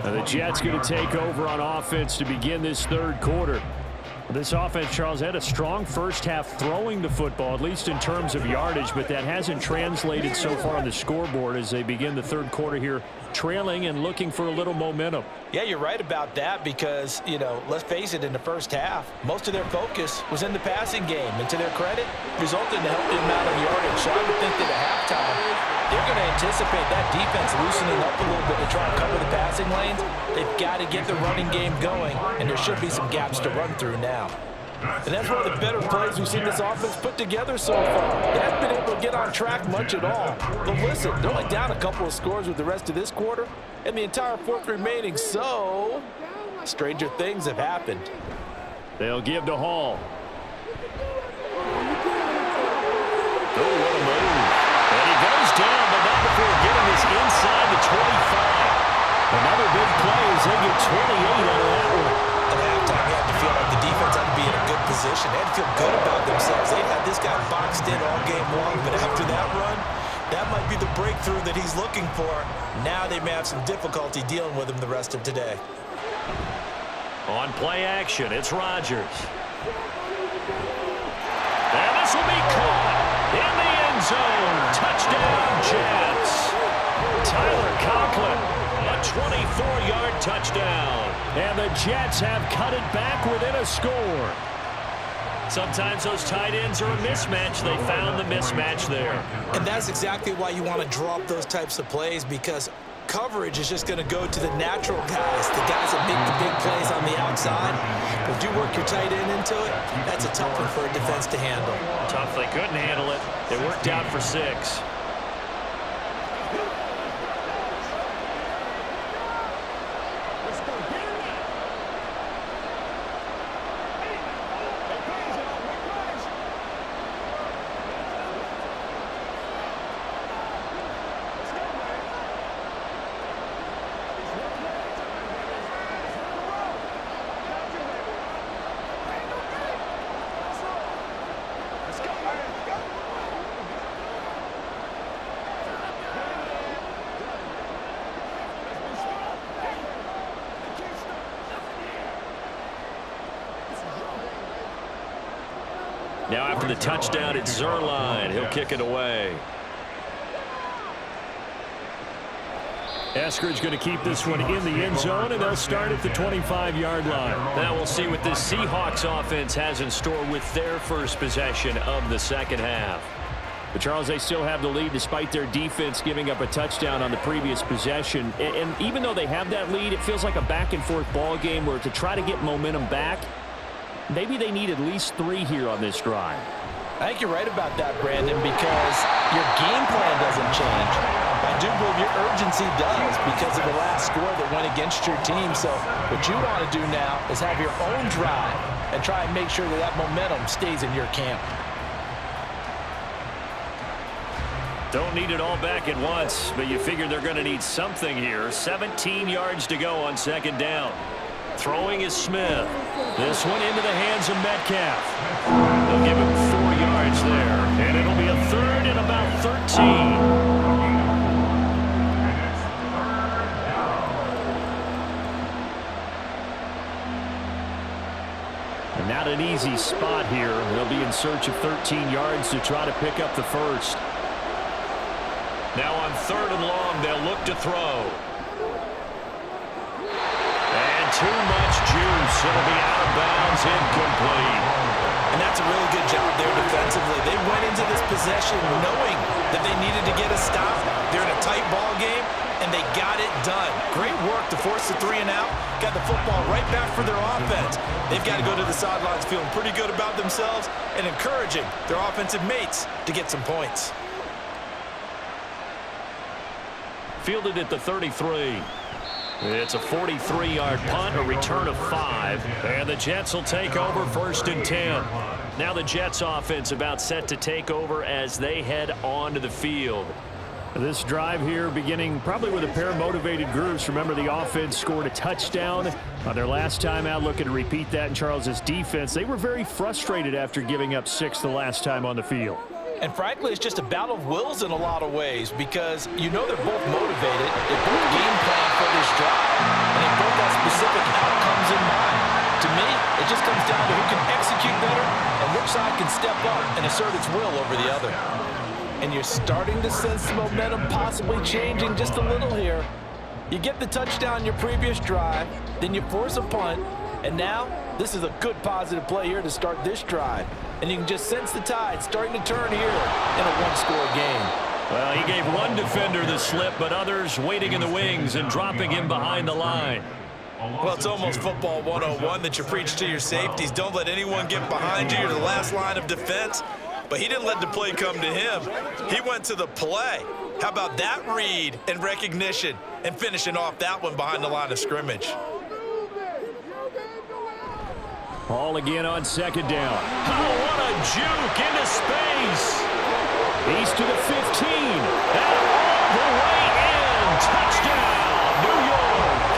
And the Jets going to take over on offense to begin this 3rd quarter. This offense, Charles, had a strong first half throwing the football, at least in terms of yardage, but that hasn't translated so far on the scoreboard as they begin the 3rd quarter here, trailing and looking for a little momentum. Yeah, you're right about that because, you know, let's face it, in the first half, most of their focus was in the passing game. And to their credit, resulted in a healthy amount of yardage. So I would think that at halftime, they're going to anticipate that defense loosening up a little bit to try and cover the passing lanes. They've got to get the running game going, and there should be some gaps to run through now. And that's one of the better plays we've seen this offense put together so far. They haven't been able to get on track much at all. But listen, they're only down a couple of scores with the rest of this quarter and the entire 4th remaining, so stranger things have happened. They'll give to Hall. Oh, what a move. And he goes down, but not before getting this inside the 25. Another big play as they get 28 out of that one. At halftime, you had to feel like the defense had to be in a good position. They had to feel good about themselves. They had this guy boxed in all game long, but after that run, that might be the breakthrough that he's looking for. Now they may have some difficulty dealing with him the rest of today. On play action, it's Rodgers. And this will be caught in the end zone. Touchdown, Jets. Tyler Conklin, a 24-yard touchdown. And the Jets have cut it back within a score. Sometimes those tight ends are a mismatch. They found the mismatch there. And that's exactly why you want to draw up those types of plays, because coverage is just going to go to the natural guys, the guys that make the big plays on the outside. But if you work your tight end into it, that's a tough one for a defense to handle. Tough, they couldn't handle it. They worked out for 6. Now after the touchdown, it's Zerline. He'll kick it away. Eskridge going to keep this one in the end zone, and they'll start at the 25-yard line. Now we'll see what this Seahawks offense has in store with their first possession of the second half. But, Charles, they still have the lead despite their defense giving up a touchdown on the previous possession. And even though they have that lead, it feels like a back-and-forth ball game where to try to get momentum back, maybe they need at least 3 here on this drive. I think you're right about that, Brandon, because your game plan doesn't change. I do believe your urgency does because of the last score that went against your team. So what you want to do now is have your own drive and try and make sure that that momentum stays in your camp. Don't need it all back at once, but you figure they're going to need something here. 17 yards to go on second down. Throwing is Smith. This one into the hands of Metcalf. They'll give him 4 yards there, and it'll be a 3rd and about 13. And not an easy spot here. They'll be in search of 13 yards to try to pick up the first. Now on 3rd and long, they'll look to throw. And too much juice. It'll be out of bounds, incomplete. And that's a really good job there defensively. They went into this possession knowing that they needed to get a stop. They're in a tight ball game, and they got it done. Great work to force the 3 and out. Got the football right back for their offense. They've got to go to the sidelines feeling pretty good about themselves and encouraging their offensive mates to get some points. Fielded at the 33. It's a 43-yard punt, a return of 5. And the Jets will take over 1st and 10. Now the Jets offense about set to take over as they head onto the field. This drive here beginning probably with a pair of motivated groups. Remember, the offense scored a touchdown on their last time out, looking to repeat that in Charles's defense. They were very frustrated after giving up 6 the last time on the field. And frankly, it's just a battle of wills in a lot of ways because you know they're both motivated. They both game plan for this drive, and they both have specific outcomes in mind. To me, it just comes down to who can execute better and which side can step up and assert its will over the other. And you're starting to sense the momentum possibly changing just a little here. You get the touchdown your previous drive, then you force a punt, and now this is a good positive play here to start this drive. And you can just sense the tide starting to turn here in a one-score game. Well, he gave one defender the slip, but others waiting in the wings and dropping him behind the line. Well, it's almost football 101 that you preach to your safeties. Don't let anyone get behind you. You're the last line of defense. But he didn't let the play come to him. He went to the play. How about that read and recognition and finishing off that one behind the line of scrimmage? Ball again on second down. Oh, what a juke into space. He's to the 15. And all the way in. Touchdown, New York.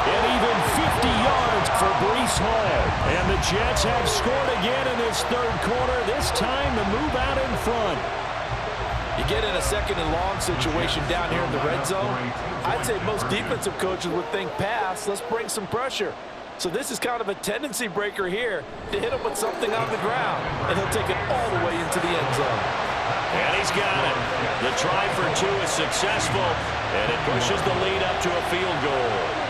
And even 50 yards for Breece Hall. And the Jets have scored again in this 3rd quarter. This time to move out in front. You get in a 2nd and long situation down here in the red zone. I'd say most defensive coaches would think pass. Let's bring some pressure. So this is kind of a tendency breaker here to hit him with something on the ground, and he'll take it all the way into the end zone. And he's got it. The try for 2 is successful, and it pushes the lead up to a field goal.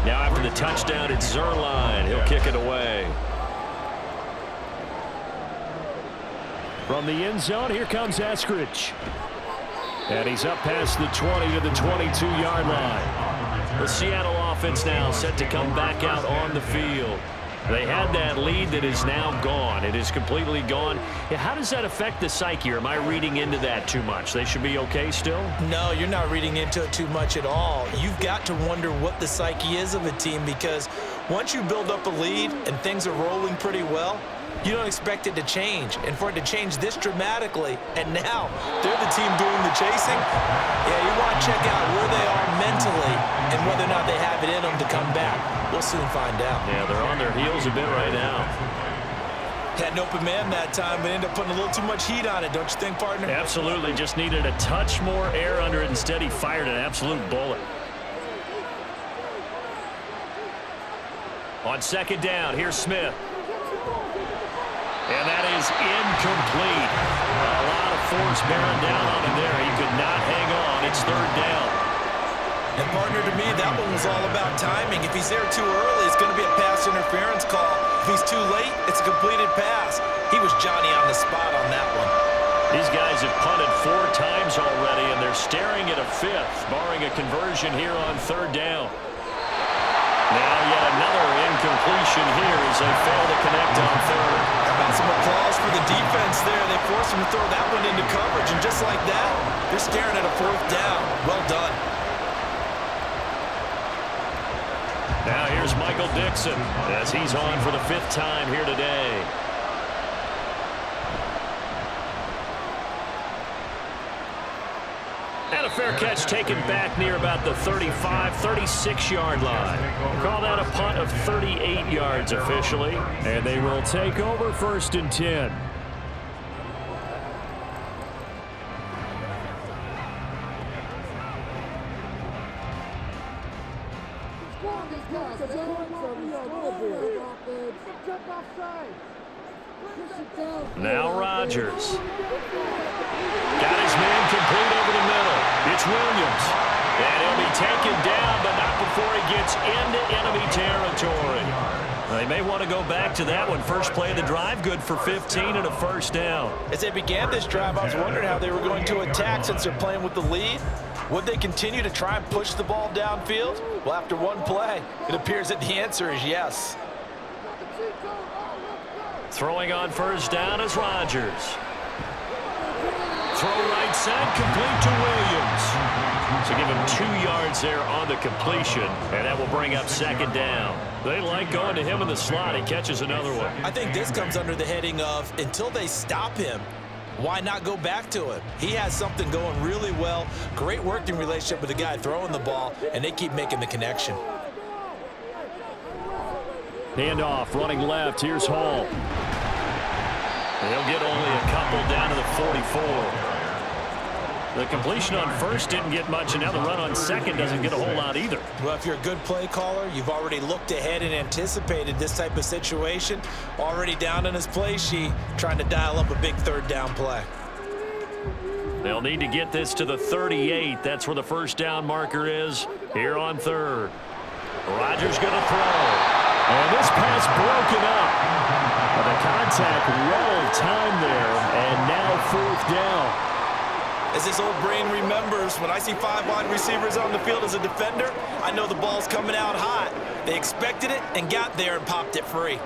Now after the touchdown, it's Zerline. He'll kick it away. From the end zone, here comes Eskridge. And he's up past the 20 to the 22-yard line. The Seattle offense now set to come back out on the field. They had that lead that is now gone. It is completely gone. Yeah, how does that affect the psyche? Or am I reading into that too much? They should be okay still? No, you're not reading into it too much at all. You've got to wonder what the psyche is of a team, because once you build up a lead and things are rolling pretty well, you don't expect it to change. And for it to change this dramatically, and now they're the team doing the chasing, yeah, you want to check out where they are mentally and whether or not they have it in them to come back. We'll soon find out. Yeah, they're on their heels a bit right now. Had an open man that time, but ended up putting a little too much heat on it, don't you think, partner? Absolutely. Just needed a touch more air under it. Instead, he fired an absolute bullet. On second down, here's Smith. And that is incomplete. A lot of force bearing down on him there. He could not hang on. It's third down. And, partner, to me, that one was all about timing. If he's there too early, it's going to be a pass interference call. If he's too late, it's a completed pass. He was Johnny on the spot on that one. These guys have punted 4 times already, and they're staring at a 5th, barring a conversion here on third down. Now yet another incompletion here as they fail to connect on third. How about some applause for the defense there? They forced him to throw that one into coverage, and just like that, they're staring at a 4th down. Well done. Now here's Michael Dixon as he's on for the 5th time here today. And a fair catch taken back near about the 35, 36-yard line. Call that a punt of 38 yards officially. And they will take over 1st and 10. Now Rodgers. Got his man complete over the middle. It's Williams. And he'll be taken down, but not before he gets into enemy territory. They may want to go back to that one. First play of the drive, good for 15 and a 1st down. As they began this drive, I was wondering how they were going to attack since they're playing with the lead. Would they continue to try and push the ball downfield? Well, after one play, it appears that the answer is yes. Throwing on 1st down is Rodgers. Throw right side, complete to Williams. So give him 2 yards there on the completion, and that will bring up 2nd down. They like going to him in the slot. He catches another one. I think this comes under the heading of, until they stop him, why not go back to him? He has something going really well. Great working relationship with the guy throwing the ball, and they keep making the connection. Handoff, running left. Here's Hall. He'll get only a couple down to the 44. The completion on 1st didn't get much, and now the run on 2nd doesn't get a whole lot either. Well, if you're a good play caller, you've already looked ahead and anticipated this type of situation. Already down on his play sheet, trying to dial up a big 3rd down play. They'll need to get this to the 38. That's where the 1st down marker is here on 3rd. Rodgers going to throw. And this pass broken up. The contact, well timed there, and now 4th down. As his old brain remembers, when I see 5 wide receivers on the field as a defender, I know the ball's coming out hot. They expected it and got there and popped it free.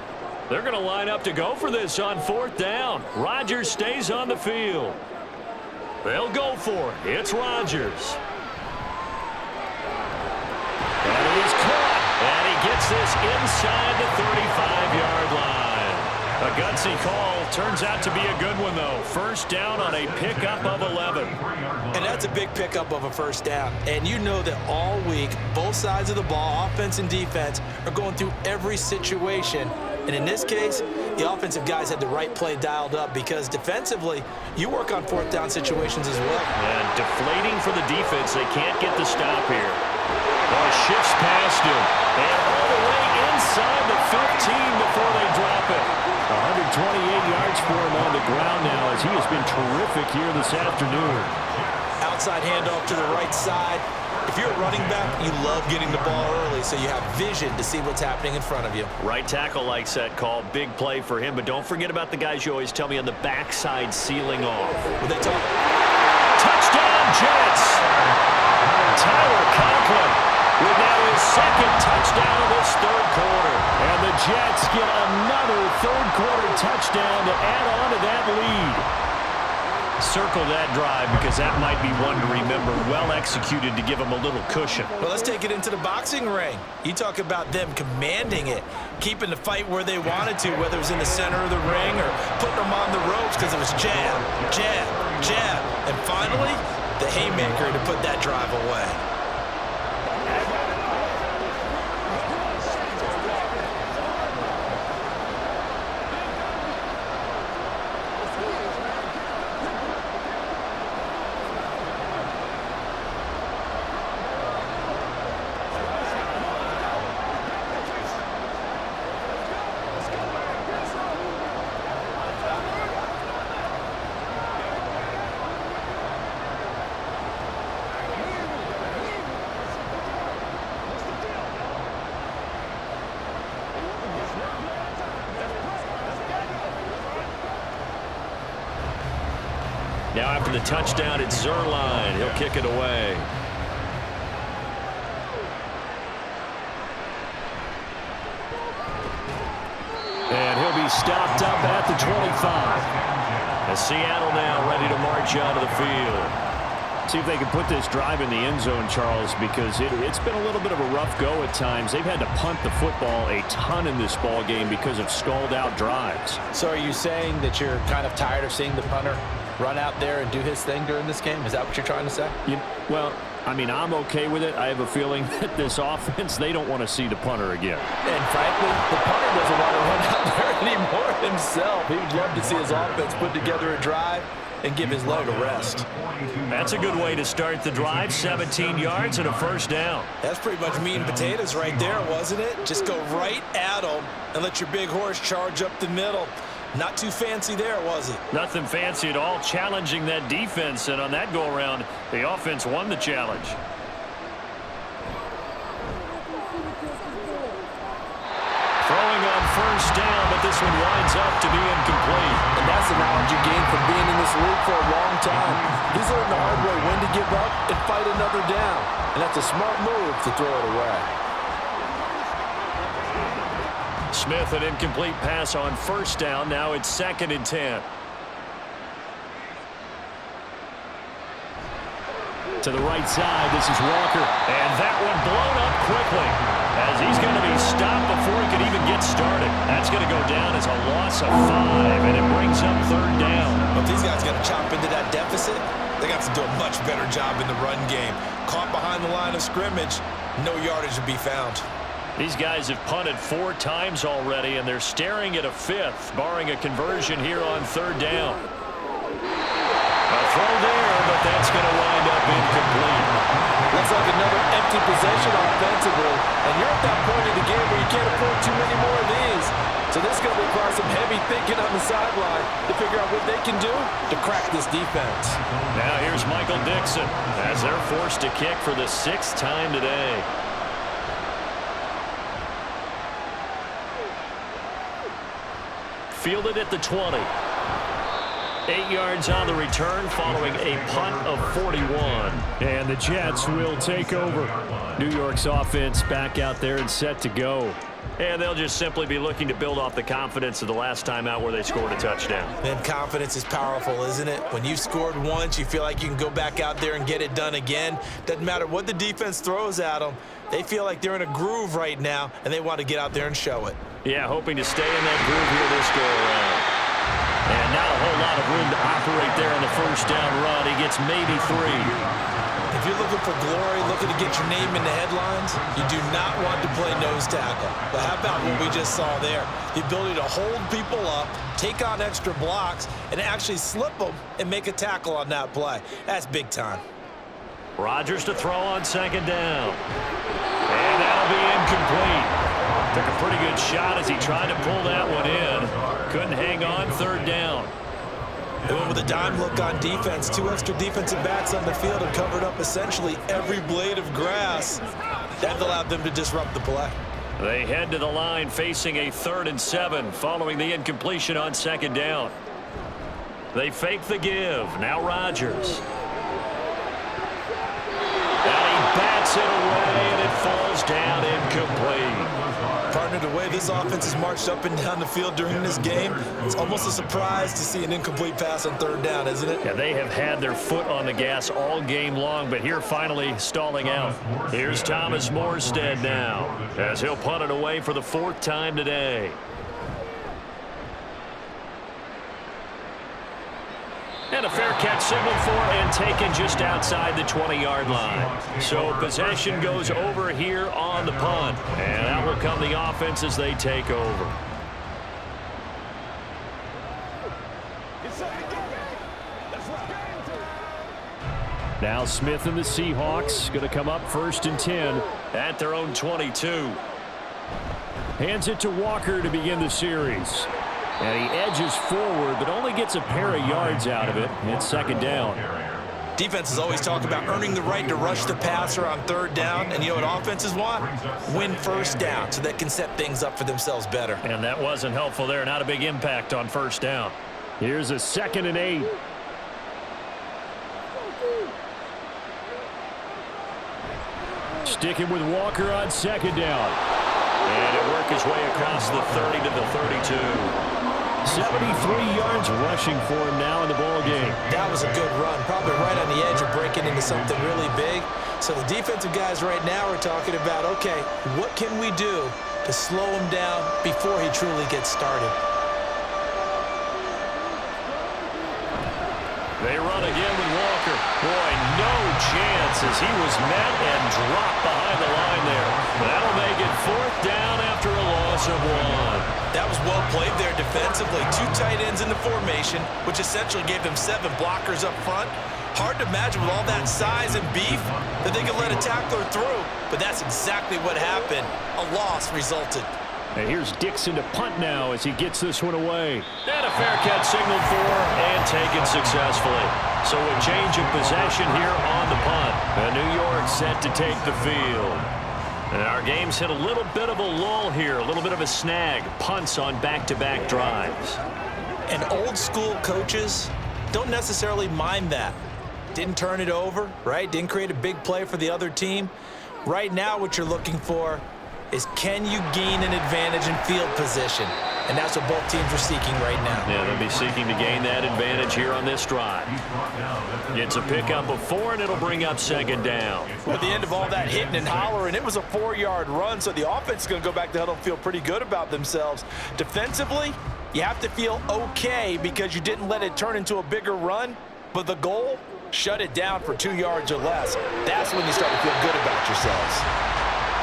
They're going to line up to go for this on 4th down. Rodgers stays on the field. They'll go for it. It's Rodgers. And he is caught. And he gets this inside the 35-yard line. A gutsy call. Turns out to be a good one, though. 1st down on a pickup of 11. And that's a big pickup of a 1st down. And you know that all week, both sides of the ball, offense and defense, are going through every situation. And in this case, the offensive guys had the right play dialed up, because defensively, you work on 4th down situations as well. And deflating for the defense. They can't get the stop here. Oh, shifts past him. And all the way inside the 15 before they drop it. 128 yards for him on the ground now, as he has been terrific here this afternoon. Outside handoff to the right side. If you're a running back, you love getting the ball early so you have vision to see what's happening in front of you. Right tackle likes that call. Big play for him, but don't forget about the guys you always tell me on the backside sealing off. What they talk? Touchdown, Jets! Tyler Conklin with now his second touchdown of this third quarter. And the Jets get another third quarter touchdown to add on to that lead. Circle that drive because that might be one to remember. Well executed to give them a little cushion. Well, let's take it into the boxing ring. You talk about them commanding it, keeping the fight where they wanted to, whether it was in the center of the ring or putting them on the ropes because it was jab, jab, jab. And finally, the haymaker to put that drive away. Now after the touchdown, it's Zerline. He'll kick it away. And he'll be stopped up at the 25. As Seattle now ready to march out of the field. See if they can put this drive in the end zone, Charles, because it's been a little bit of a rough go at times. They've had to punt the football a ton in this ball game because of stalled-out drives. So are you saying that you're kind of tired of seeing the punter run out there and do his thing during this game? Is that what you're trying to say? Well, I mean, I'm okay with it. I have a feeling that this offense, they don't want to see the punter again. And frankly, the punter doesn't want to run out there anymore himself. He would love to see his offense put together a drive and give his leg a rest. That's a good way to start the drive. 17 yards and a first down. That's pretty much meat and potatoes right there, wasn't it? Just go right at them and let your big horse charge up the middle. Not too fancy there, was it? Nothing fancy at all. Challenging that defense, and on that go-around, the offense won the challenge. Throwing on first down, but this one winds up to be incomplete. And that's the knowledge you gain from being in this league for a long time. He's learned the hard way when to give up and fight another down. And that's a smart move to throw it away. Smith, an incomplete pass on first down. Now it's 2nd and 10. To the right side, this is Walker. And that one blown up quickly as he's going to be stopped before he could even get started. That's going to go down as a loss of 5, and it brings up 3rd down. But these guys got to chop into that deficit. They got to do a much better job in the run game. Caught behind the line of scrimmage, no yardage to be found. These guys have punted 4 times already, and they're staring at a 5th, barring a conversion here on 3rd down. A throw there, but that's going to wind up incomplete. Looks like another empty possession offensively, and you're at that point in the game where you can't afford too many more of these. So this is going to require some heavy thinking on the sideline to figure out what they can do to crack this defense. Now here's Michael Dixon as they're forced to kick for the 6th time today. Fielded at the 20. 8 yards on the return following a punt of 41. And the Jets will take over. New York's offense back out there and set to go. And they'll just simply be looking to build off the confidence of the last time out where they scored a touchdown. And confidence is powerful, isn't it? When you've scored once, you feel like you can go back out there and get it done again. Doesn't matter what the defense throws at them. They feel like they're in a groove right now, and they want to get out there and show it. Yeah, hoping to stay in that groove here this go-around. And not a whole lot of room to operate there on the first down run. He gets maybe 3. If you're looking for glory, looking to get your name in the headlines, you do not want to play nose tackle. But how about what we just saw there? The ability to hold people up, take on extra blocks, and actually slip them and make a tackle on that play. That's big time. Rodgers to throw on 2nd down. And that'll be incomplete. Took a pretty good shot as he tried to pull that one in. Couldn't hang on 3rd down. They went with a dime look on defense. 2 extra defensive backs on the field and covered up essentially every blade of grass. That allowed them to disrupt the play. They head to the line facing a 3rd and 7 following the incompletion on 2nd down. They fake the give. Now Rodgers. And he bats it away, and it falls down incomplete. Partner, the way this offense has marched up and down the field during this game, it's almost a surprise to see an incomplete pass on 3rd down, isn't it? Yeah, they have had their foot on the gas all game long, but here finally stalling out. Here's Thomas Morstead now, as he'll punt it away for the 4th time today. And a fair catch signaled for and taken just outside the 20-yard line. So possession goes over here on the punt. And out will come the offense as they take over. Now Smith and the Seahawks going to come up 1st and 10 at their own 22. Hands it to Walker to begin the series. And he edges forward, but only gets a pair of yards out of it. It's 2nd down. Defenses always talk about earning the right to rush the passer on 3rd down. And you know what offenses want? Win 1st down so they can set things up for themselves better. And that wasn't helpful there. Not a big impact on 1st down. Here's a 2nd and 8. Sticking with Walker on 2nd down. And it worked his way across the 30 to the 32. 73 yards rushing for him now in the ball game. That was a good run, probably right on the edge of breaking into something really big. So the defensive guys right now are talking about, okay, what can we do to slow him down before he truly gets started? They run again with Walker. Boy, no chance as he was met and dropped behind the line there. That'll make it 4th down after a loss of 1. That was well played there defensively. 2 tight ends in the formation, which essentially gave them 7 blockers up front. Hard to imagine with all that size and beef that they could let a tackler through. But that's exactly what happened. A loss resulted. And here's Dixon to punt now as he gets this one away. And a fair catch signaled for and taken successfully. So a change of possession here on the punt. And New York set to take the field. And our game's hit a little bit of a lull here, a little bit of a snag. Punts on back-to-back drives. And old school coaches don't necessarily mind that. Didn't turn it over, right? Didn't create a big play for the other team. Right now what you're looking for is can you gain an advantage in field position? And that's what both teams are seeking right now. Yeah, they'll be seeking to gain that advantage here on this drive. Gets a pickup of 4, and it'll bring up 2nd down. Well, at the end of all that hitting and hollering, it was a 4-yard run, so the offense is going to go back to huddle and feel pretty good about themselves. Defensively, you have to feel okay because you didn't let it turn into a bigger run, but the goal, shut it down for 2 yards or less. That's when you start to feel good about yourselves.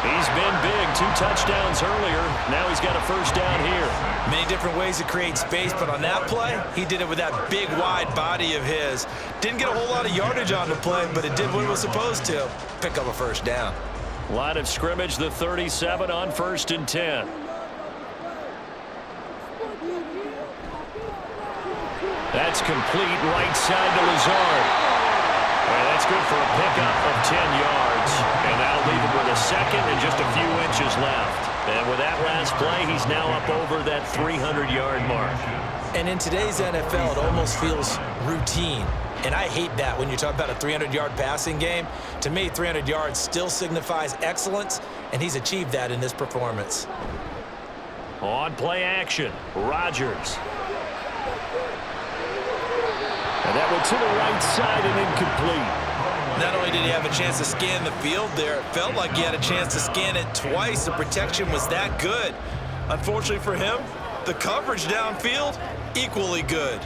He's been big, 2 touchdowns earlier. Now he's got a 1st down here. Many different ways to create space, but on that play, he did it with that big, wide body of his. Didn't get a whole lot of yardage on the play, but it did what it was supposed to. Pick up a 1st down. Line of scrimmage, the 37 on 1st and 10. That's complete right side to Lazard. And that's good for a pickup of 10 yards. And that'll leave him with a 2nd and just a few inches left. And with that last play, he's now up over that 300-yard mark. And in today's NFL, it almost feels routine. And I hate that when you talk about a 300-yard passing game. To me, 300 yards still signifies excellence, and he's achieved that in this performance. On play action, Rodgers. And that went to the right side and incomplete. Not only did he have a chance to scan the field there, it felt like he had a chance to scan it twice. The protection was that good. Unfortunately for him, the coverage downfield, equally good.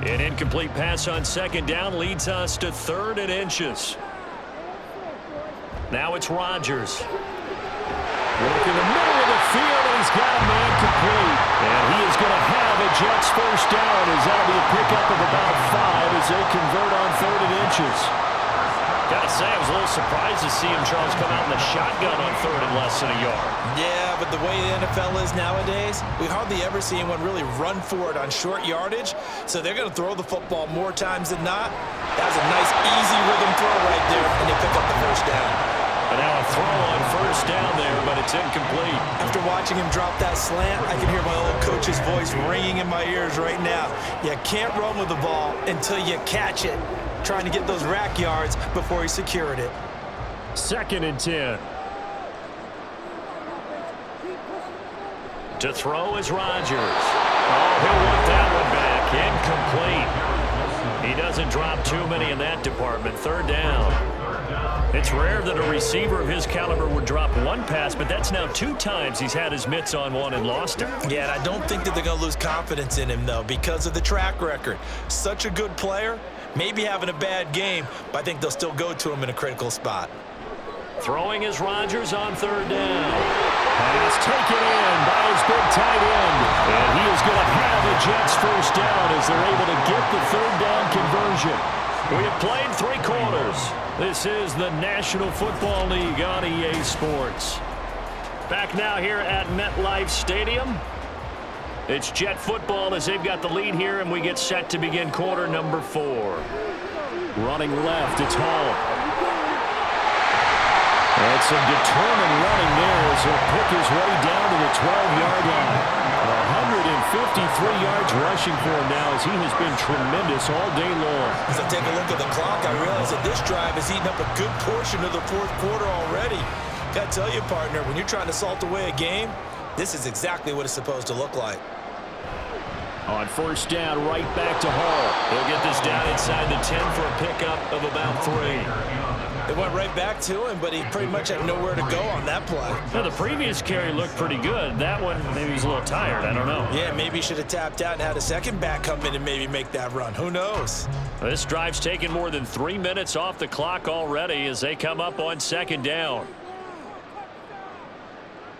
An incomplete pass on 2nd down leads us to 3rd and inches. Now it's Rodgers. Work in the middle of the field, and he's got a man complete. And he is going to have a Jets 1st down, as that'll be a pickup of about 5 as they convert on 3rd and inches. Gotta say, I was a little surprised to see him, Charles, come out in the shotgun on third and less than a yard. Yeah, but the way the NFL is nowadays, we hardly ever see anyone really run for it on short yardage, so they're going to throw the football more times than not. That was a nice, easy rhythm throw right there, and they pick up the first down. And now a throw on first down there, but it's incomplete. After watching him drop that slant, I can hear my old coach's voice ringing in my ears right now. You can't run with the ball until you catch it. Trying to get those rack yards before he secured it. 2nd and 10. To throw is Rodgers. Oh, he'll want that one back. Incomplete. He doesn't drop too many in that department. 3rd down. It's rare that a receiver of his caliber would drop one pass, but that's now 2 times he's had his mitts on one and lost it. Yeah, and I don't think that they're going to lose confidence in him, though, because of the track record. Such a good player, maybe having a bad game, but I think they'll still go to him in a critical spot. Throwing is Rodgers on 3rd down. Pass taken in by his big tight end. And he is going to have the Jets first down as they're able to get the 3rd down conversion. We have played 3 quarters. This is the National Football League on EA Sports. Back now here at MetLife Stadium. It's Jet football as they've got the lead here, and we get set to begin quarter number 4. Running left, it's Hall. And some determined running there as he'll pick his way down to the 12-yard line. 153 yards rushing for him now as he has been tremendous all day long. As I take a look at the clock, I realize that this drive has eaten up a good portion of the 4th quarter already. Got to tell you, partner, when you're trying to salt away a game, this is exactly what it's supposed to look like. On first down, right back to Hall. He'll get this down inside the 10 for a pickup of about 3. They went right back to him, but he pretty much had nowhere to go on that play. Now, the previous carry looked pretty good. That one, maybe he's a little tired. I don't know. Yeah, maybe he should have tapped out and had a second back come in and maybe make that run. Who knows? This drive's taken more than 3 minutes off the clock already as they come up on 2nd down.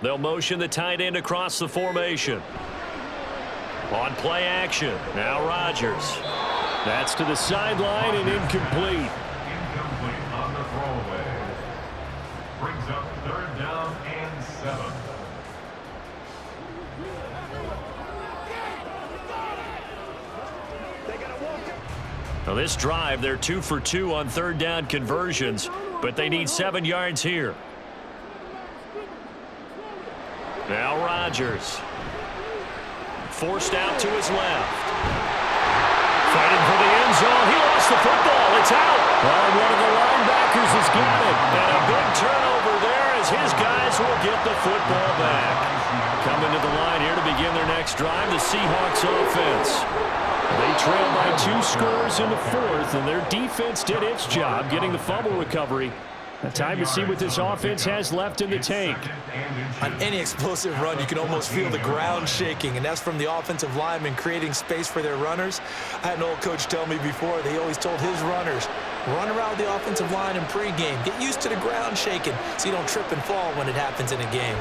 They'll motion the tight end across the formation. On play action, now Rodgers. That's to the sideline and incomplete. Incomplete on the throwaway. Brings up 3rd down and 7. Now this drive, they're 2 for 2 on 3rd down conversions, but they need 7 yards here. Now Rodgers. Forced out to his left. Fighting for the end zone. He lost the football. It's out. And one of the linebackers has got it. And a big turnover there as his guys will get the football back. Coming to the line here to begin their next drive, the Seahawks offense. They trail by 2 scores in the 4th, and their defense did its job getting the fumble recovery. Now time to see what this offense has left in the tank. On any explosive run, you can almost feel the ground shaking, and that's from the offensive linemen creating space for their runners. I had an old coach tell me before, that he always told his runners, run around the offensive line in pregame. Get used to the ground shaking so you don't trip and fall when it happens in a game.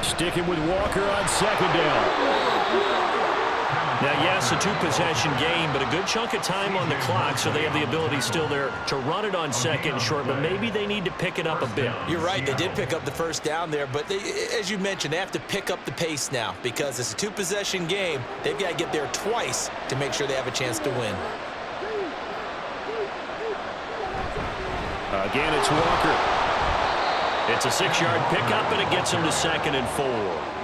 Sticking with Walker on 2nd down. Now, yes, a 2-possession game, but a good chunk of time on the clock, so they have the ability still there to run it on 2nd and short, but maybe they need to pick it up a bit. You're right. They did pick up the first down there, but they, as you mentioned, they have to pick up the pace now because it's a 2-possession game. They've got to get there twice to make sure they have a chance to win. Again, it's Walker. It's a 6-yard pickup, and it gets him to 2nd and 4.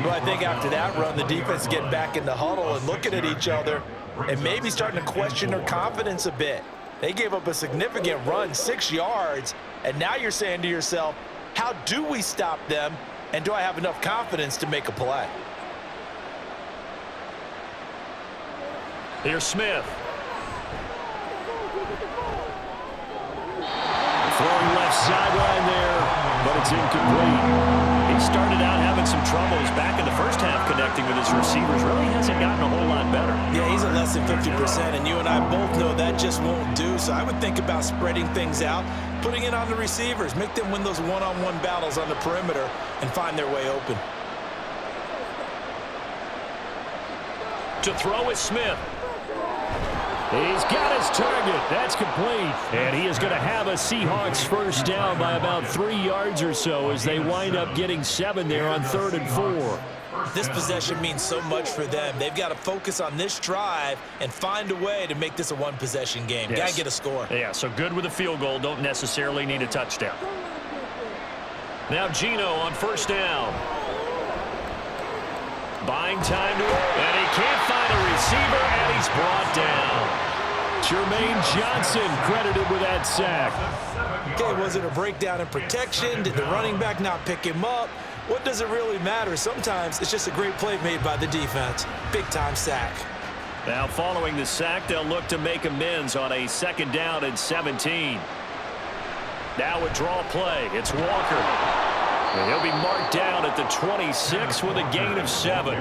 Well, I think after that run, the defense getting back in the huddle and looking at each other and maybe starting to question their confidence a bit. They gave up a significant run, 6 yards, and now you're saying to yourself, how do we stop them, and do I have enough confidence to make a play? Here's Smith. Throwing left sideline there, but it's incomplete. He started out having some troubles back in the first half connecting with his receivers. Really hasn't gotten a whole lot better. Yeah, he's at less than 50%, and you and I both know that just won't do. So I would think about spreading things out, putting it on the receivers, make them win those one-on-one battles on the perimeter and find their way open. To throw is Smith. He's got his target. That's complete. And he is going to have a Seahawks first down by about 3 yards or so as they wind up getting 7 there on 3rd and 4. This possession means so much for them. They've got to focus on this drive and find a way to make this a one-possession game. Yes. Got to get a score. Yeah, so good with a field goal. Don't necessarily need a touchdown. Now Geno on first down. Buying time to it, and he can't find a receiver, and he's brought down. Jermaine Johnson credited with that sack. Okay, was it a breakdown in protection? Did the running back not pick him up? What does it really matter? Sometimes it's just a great play made by the defense. Big-time sack. Now following the sack, they'll look to make amends on a 2nd down and 17. Now a draw play. It's Walker. And he'll be marked down at the 26 with a gain of 7.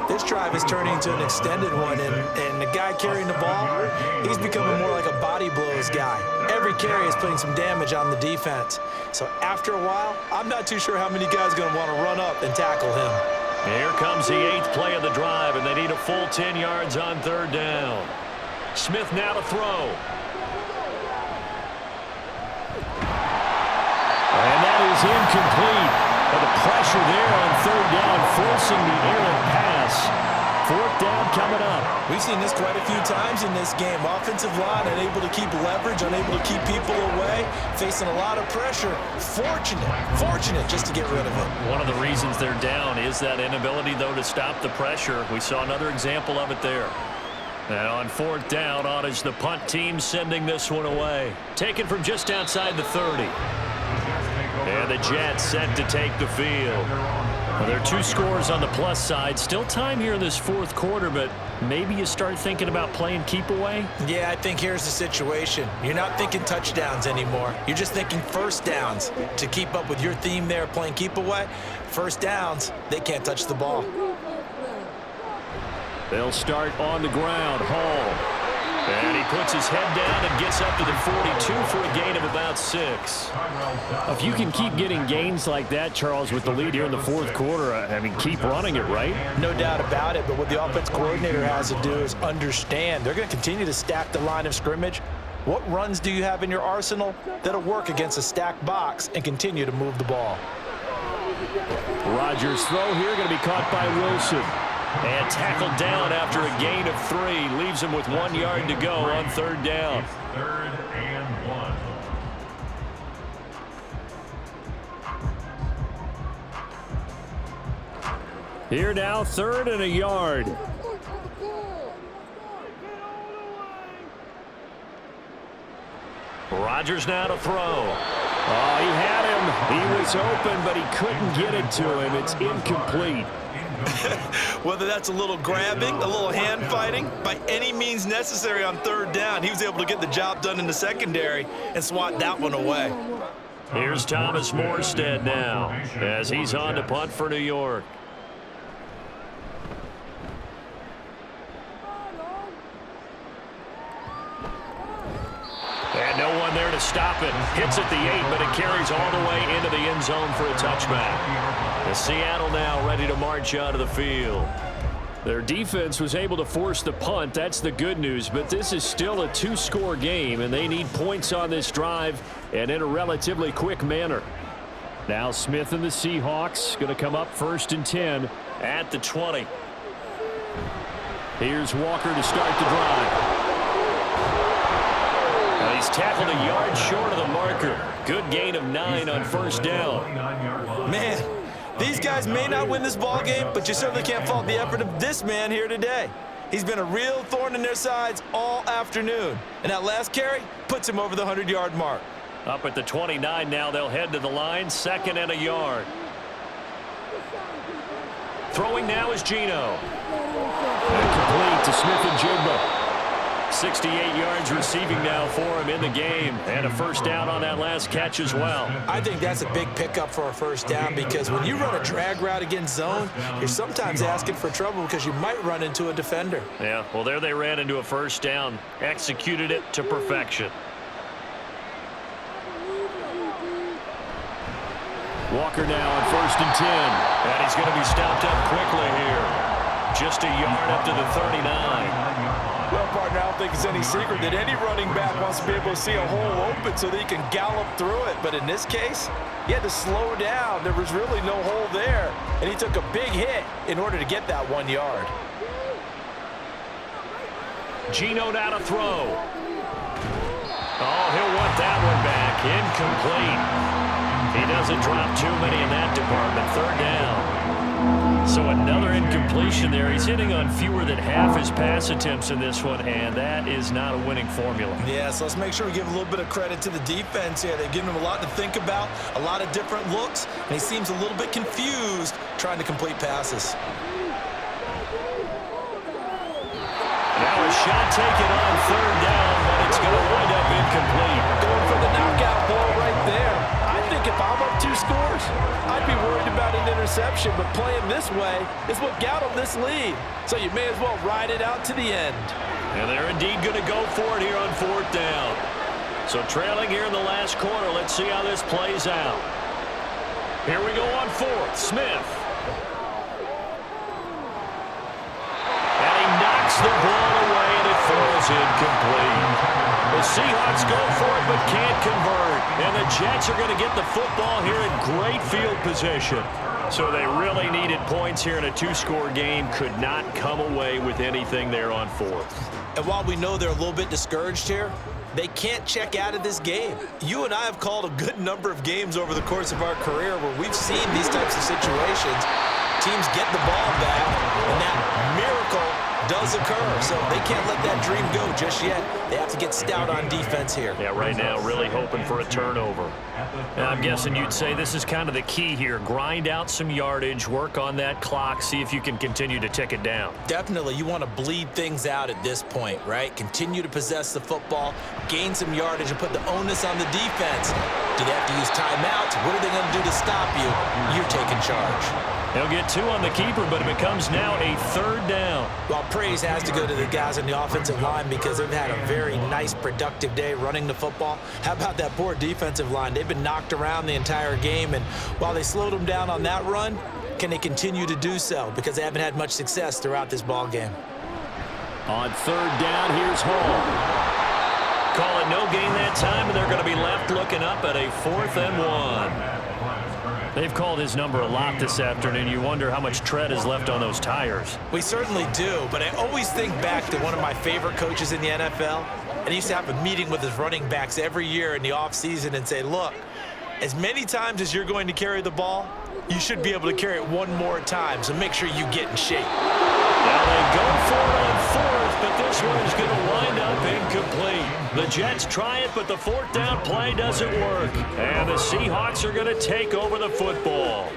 This drive is turning into an extended one, and the guy carrying the ball, he's becoming more like a body blows guy. Every carry is putting some damage on the defense. So after a while, I'm not too sure how many guys are going to want to run up and tackle him. Here comes the 8th play of the drive, and they need a full 10 yards on 3rd down. Smith now to throw. And that is incomplete. But the pressure there on 3rd down, forcing the errant pass. 4th down coming up. We've seen this quite a few times in this game. Offensive line unable to keep leverage, unable to keep people away, facing a lot of pressure. Fortunate just to get rid of it. One of the reasons they're down is that inability, though, to stop the pressure. We saw another example of it there. And on 4th down, on is the punt team sending this one away. Taken from just outside the 30. And the Jets set to take the field. Well, there are 2 scores on the plus side. Still time here in this 4th quarter, but maybe you start thinking about playing keep away? Yeah, I think here's the situation. You're not thinking touchdowns anymore. You're just thinking first downs. To keep up with your theme there, playing keep away, first downs, they can't touch the ball. They'll start on the ground. Hall. And he puts his head down and gets up to the 42 for a gain of about 6. If you can keep getting gains like that, Charles, with the lead here in the 4th quarter, I mean, keep running it, right? No doubt about it, but what the offense coordinator has to do is understand they're going to continue to stack the line of scrimmage. What runs do you have in your arsenal that'll work against a stacked box and continue to move the ball? Rodgers' throw here going to be caught by Wilson. And tackled down after a gain of 3. Leaves him with 1 yard to go on 3rd down. 3rd and 1. Here now, 3rd and a yard. Rodgers now to throw. Oh, he had him. He was open, but he couldn't get it to him. It's incomplete. Whether that's a little grabbing, a little hand fighting, by any means necessary on 3rd down, he was able to get the job done in the secondary and swat that one away. Here's Thomas Morstead now as he's on to punt for New York. And no one there to stop it. Hits at the 8, but it carries all the way into the end zone for a touchback. The Seattle now ready to march out of the field. Their defense was able to force the punt. That's the good news, but this is still a 2-score game, and they need points on this drive and in a relatively quick manner. Now Smith and the Seahawks going to come up 1st and 10 at the 20. Here's Walker to start the drive. He's tackled a yard short of the marker. Good gain of 9 on 1st down. Man, these guys may not win this ball game, but you certainly can't fault the effort of this man here today. He's been a real thorn in their sides all afternoon. And that last carry puts him over the 100-yard mark. Up at the 29 now, they'll head to the line, 2nd and a yard. Throwing now is Geno. And complete to Smith-Njigba. 68 yards receiving now for him in the game, and a 1st down on that last catch as well. I think that's a big pickup for a 1st down, because when you run a drag route against zone, you're sometimes asking for trouble because you might run into a defender. Yeah, well, there they ran into a 1st down, executed it to perfection. Walker now on 1st and 10, and he's going to be stopped up quickly here. Just a yard up to the 39. Well, partner, I don't think it's any secret that any running back wants to be able to see a hole open so that he can gallop through it. But in this case, he had to slow down. There was really no hole there. And he took a big hit in order to get that 1 yard. Geno now to throw. Oh, he'll want that one back. Incomplete. He doesn't drop too many in that department. Third down. So another incompletion there. He's hitting on fewer than half his pass attempts in this one, and that is not a winning formula. Yeah, so let's make sure we give a little bit of credit to the defense here. They've given him a lot to think about, a lot of different looks, and he seems a little bit confused trying to complete passes. Now a shot taken on third down, but it's going to wind up incomplete. Going for the knockout blow right there. I think if I'm up 2 scores, I'd be worried about an interception, but playing this way is what got him this lead. So you may as well ride it out to the end. And they're indeed going to go for it here on fourth down. So trailing here in the last quarter, let's see how this plays out. Here we go on fourth. Smith. And he knocks the ball away, and it falls incomplete. The Seahawks go for it but can't convert. And the Jets are going to get the football here in great field position. So they really needed points here in a 2-score game. Could not come away with anything there on fourth. And while we know they're a little bit discouraged here, they can't check out of this game. You and I have called a good number of games over the course of our career where we've seen these types of situations. Teams get the ball back, and that miracle does occur. So they can't let that dream go just yet. They have to get stout on defense here. Yeah, right now really hoping for a turnover. And I'm guessing you'd say this is kind of the key here. Grind out some yardage, work on that clock, see if you can continue to tick it down. Definitely, you want to bleed things out at this point, right? Continue to possess the football, gain some yardage, and put the onus on the defense. Do they have to use timeouts? What are they going to do to stop you? You're taking charge. He'll get 2 on the keeper, but it becomes now a third down. Well, praise has to go to the guys on the offensive line because they've had a very nice, productive day running the football. How about that poor defensive line? They've been knocked around the entire game, and while they slowed them down on that run, can they continue to do so? Because they haven't had much success throughout this ball game. On third down, here's Hall. Call it no gain that time, and they're going to be left looking up at a 4th and 1. They've called his number a lot this afternoon. You wonder how much tread is left on those tires. We certainly do, but I always think back to one of my favorite coaches in the NFL, and he used to have a meeting with his running backs every year in the offseason and say, look, as many times as you're going to carry the ball, you should be able to carry it one more time, so make sure you get in shape. Now they go for it on fourth, but this one is going to wind up incomplete. The Jets try it, but the 4th down play doesn't work. And the Seahawks are going to take over the football.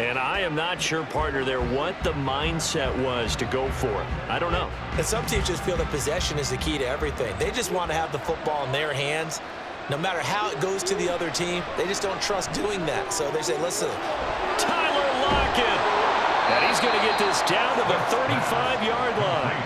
And I am not sure, partner, there what the mindset was to go for it. I don't know. And some teams just feel that possession is the key to everything. They just want to have the football in their hands. No matter how it goes to the other team, they just don't trust doing that. So they say, listen. Tyler Lockett. And he's going to get this down to the 35-yard line.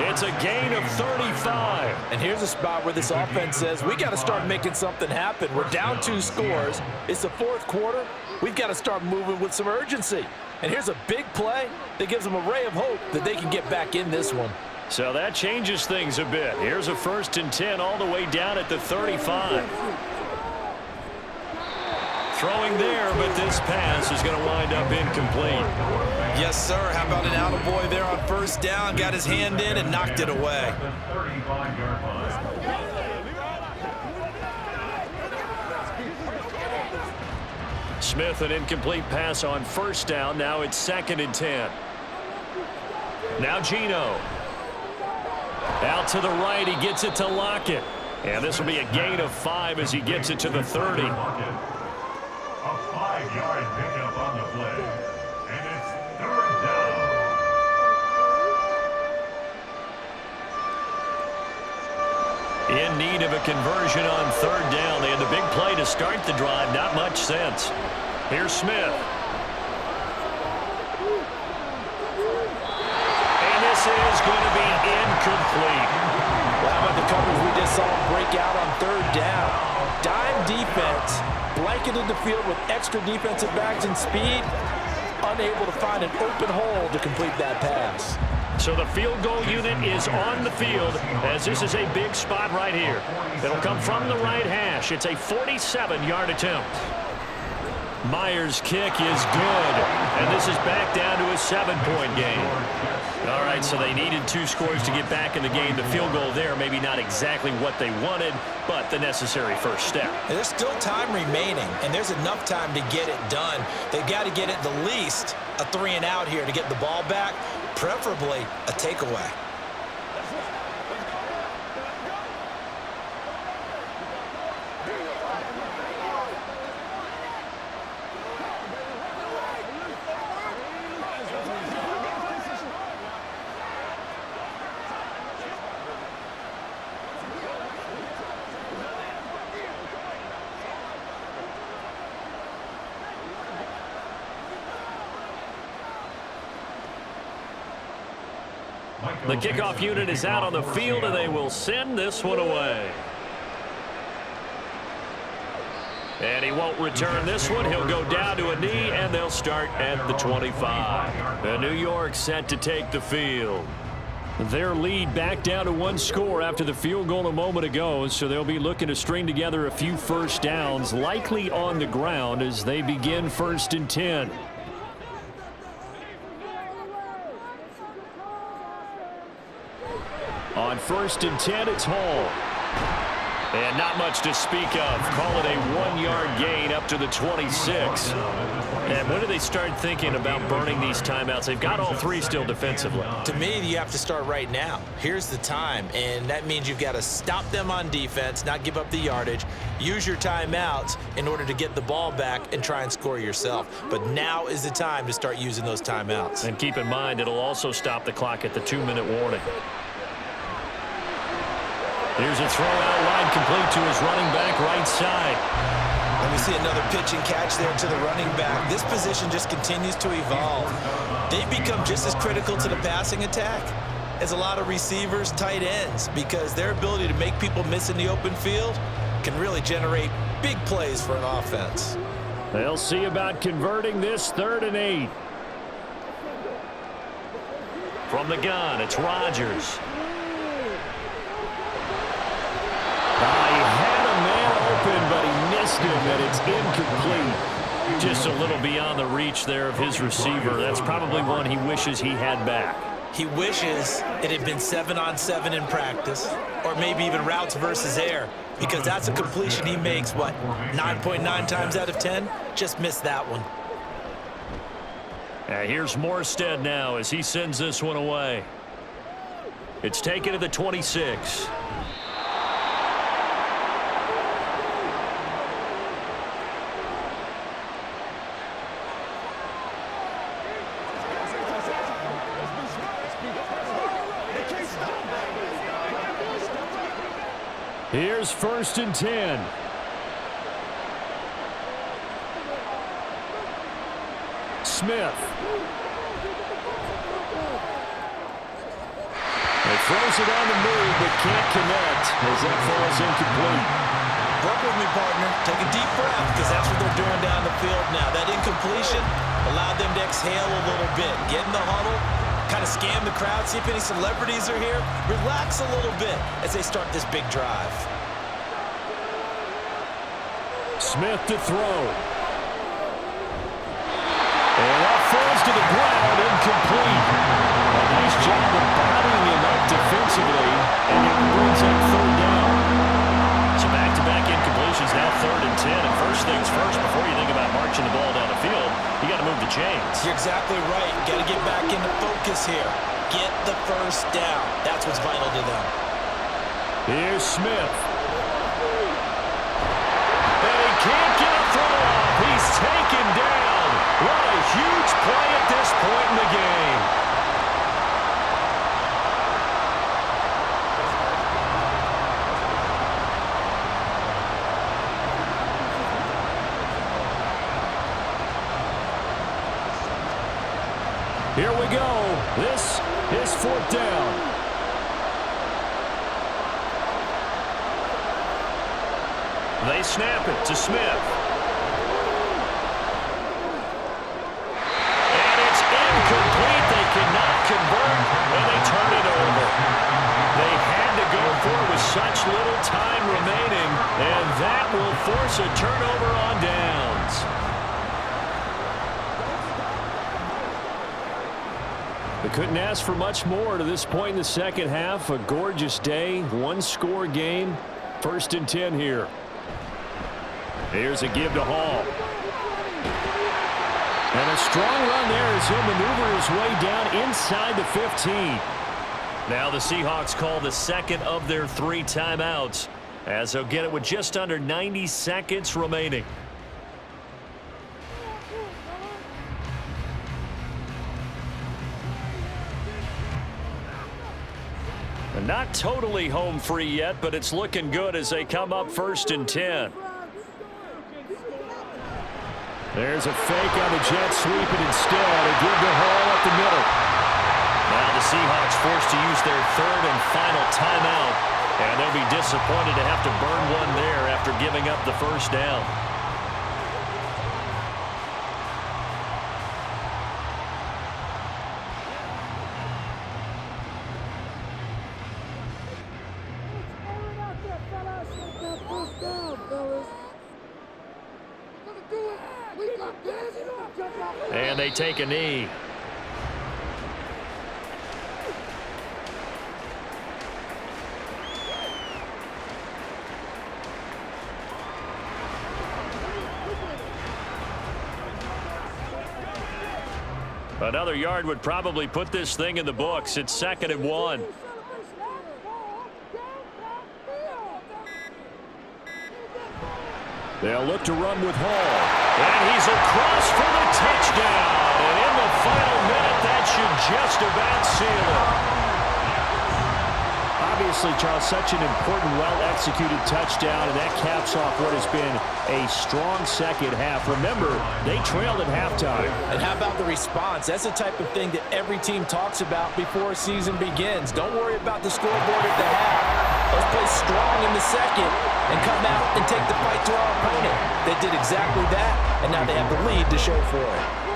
It's a gain of 35. And here's a spot where this offense says, we got to start making something happen. We're down 2 scores. It's the 4th quarter. We've got to start moving with some urgency. And here's a big play that gives them a ray of hope that they can get back in this one. So that changes things a bit. Here's a 1st and 10 all the way down at the 35. Throwing there, but this pass is going to wind up incomplete. Yes, sir. How about an attaboy there on 1st down? Got his hand in and knocked it away. Smith, an incomplete pass on 1st down. Now it's 2nd and 10. Now Geno. Out to the right. He gets it to Lockett. And this will be a gain of 5 as he gets it to the 30. A 5-yard pickup on the play. And it's 3rd down. In need of a conversion on 3rd down. They had the big play to start the drive. Not much sense. Here's Smith. And this is going to be incomplete. Well, how about the coverage we just saw break out on 3rd down? Dime defense. Blanketed the field with extra defensive backs and speed, unable to find an open hole to complete that pass. So the field goal unit is on the field as this is a big spot right here. It'll come from the right hash. It's a 47-yard attempt. Myers' kick is good, and this is back down to a 7-point game. All right, so they needed 2 scores to get back in the game. The field goal there, maybe not exactly what they wanted, but the necessary first step. And there's still time remaining, and there's enough time to get it done. They've got to get at the least a 3-and-out here to get the ball back, preferably a takeaway. The kickoff unit is out on the field, and they will send this one away. And he won't return this one. He'll go down to a knee, and they'll start at the 25. And New York set to take the field. Their lead back down to 1 score after the field goal a moment ago, so they'll be looking to string together a few first downs, likely on the ground as they begin 1st and 10. On 1st and 10, it's Hall. And not much to speak of. Call it a 1-yard gain up to the 26. And when do they start thinking about burning these timeouts? They've got all 3 still defensively. To me, you have to start right now. Here's the time, and that means you've got to stop them on defense, not give up the yardage, use your timeouts in order to get the ball back and try and score yourself. But now is the time to start using those timeouts. And keep in mind, it'll also stop the clock at the 2-minute warning. Here's a throw out wide, complete to his running back right side. And we see another pitch and catch there to the running back. This position just continues to evolve. They've become just as critical to the passing attack as a lot of receivers, tight ends, because their ability to make people miss in the open field can really generate big plays for an offense. They'll see about converting this 3rd and 8. From the gun, it's Rodgers. He had a man open, but he missed him, and it's incomplete. Just a little beyond the reach there of his receiver. That's probably one he wishes he had back. He wishes it had been 7-on-7 in practice, or maybe even routes versus air, because that's a completion he makes, 9.9 times out of 10? Just missed that one. Here's Morstead now as he sends this one away. It's taken to the 26. Here's 1st and 10. Smith. He throws it on the move, but can't connect as that falls incomplete. Work with me, partner. Take a deep breath, because that's what they're doing down the field now. That incompletion allowed them to exhale a little bit. Get in the huddle, kind of scan the crowd, see if any celebrities are here. Relax a little bit as they start this big drive. Smith to throw. And that falls to the ground, incomplete. A nice job of bodying him up defensively, and it brings up 3rd down. So back-to-back incompletions, now 3rd and 10. And first things first, before you think about marching the ball down the field, you got to move the chains. You're exactly right. Got to get back into focus here. Get the first down. That's what's vital to them. Here's Smith. And he can't get a throw off. He's taken down. What a huge play at this point in the game. Here we go. This is 4th down. They snap it to Smith. And it's incomplete. They cannot convert, and they much little time remaining, and that will force a turnover on downs. We couldn't ask for much more to this point in the second half. A gorgeous day, one-score game. 1st and 10 here. Here's a give to Hall. And a strong run there as he'll maneuver his way down inside the 15. Now the Seahawks call the second of their 3 timeouts, as they'll get it with just under 90 seconds remaining. And not totally home free yet, but it's looking good as they come up 1st and 10. There's a fake on the jet sweep, and instead a give to Hall up the middle. Now the Seahawks forced to use their 3rd and final timeout, and they'll be disappointed to have to burn one there after giving up the 1st down. And they take a knee. Another yard would probably put this thing in the books. It's 2nd and 1. They'll look to run with Hall. And he's across for the touchdown. And in the final minute, that should just about seal it. Obviously, Charles, such an important, well-executed touchdown, and that caps off what has been a strong second half. Remember, they trailed at halftime. And how about the response? That's the type of thing that every team talks about before a season begins. Don't worry about the scoreboard at the half. Let's play strong in the second and come out and take the fight to our opponent. They did exactly that, and now they have the lead to show for it.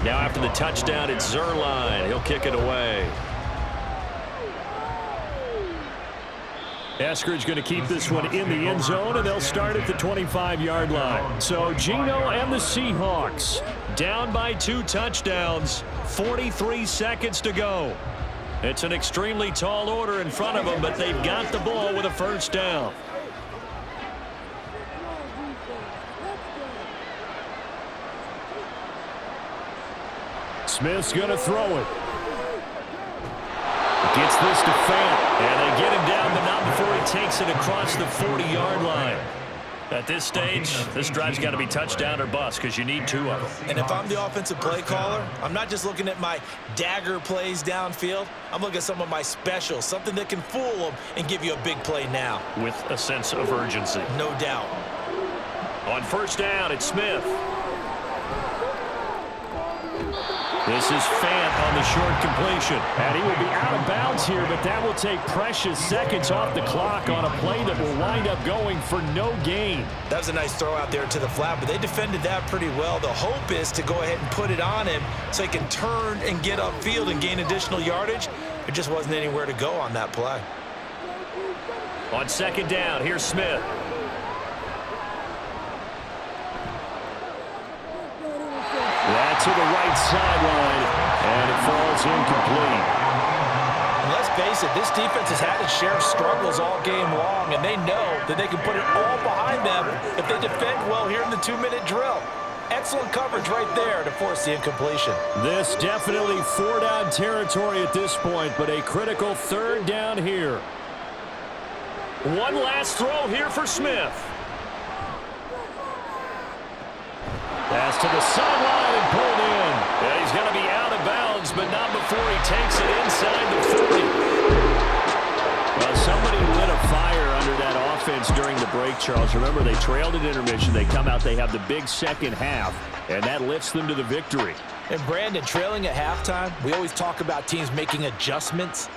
Now after the touchdown, it's Zerline. He'll kick it away. Eskridge going to keep this one in the end zone, and they'll start at the 25-yard line. So Geno and the Seahawks down by 2 touchdowns, 43 seconds to go. It's an extremely tall order in front of them, but they've got the ball with a 1st down. Smith's going to throw it. Gets this to Fant, and they get him down, but not before he takes it across the 40-yard line. At this stage, this drive's got to be touchdown or bust because you need 2 of them. And if I'm the offensive play caller, I'm not just looking at my dagger plays downfield. I'm looking at some of my specials, something that can fool them and give you a big play now. With a sense of urgency. No doubt. On 1st down, it's Smith. This is Fant on the short completion. And he will be out of bounds here, but that will take precious seconds off the clock on a play that will wind up going for no gain. That was a nice throw out there to the flat, but they defended that pretty well. The hope is to go ahead and put it on him so he can turn and get upfield and gain additional yardage. There just wasn't anywhere to go on that play. On 2nd down, here's Smith. That to the right sideline, and it falls incomplete. And let's face it, this defense has had its share of struggles all game long, and they know that they can put it all behind them if they defend well here in the 2-minute drill. Excellent coverage right there to force the incompletion. This definitely 4-down territory at this point, but a critical 3rd down here. One last throw here for Smith. Pass to the sideline and pulled in. And he's going to be out of bounds, but not before he takes it inside the 40. Well, somebody lit a fire under that offense during the break, Charles. Remember, they trailed at intermission. They come out, they have the big second half, and that lifts them to the victory. And Brandon, trailing at halftime, we always talk about teams making adjustments.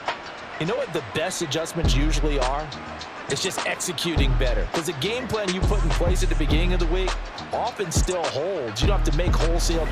You know what the best adjustments usually are? It's just executing better. Because the game plan you put in place at the beginning of the week often still holds. You don't have to make wholesale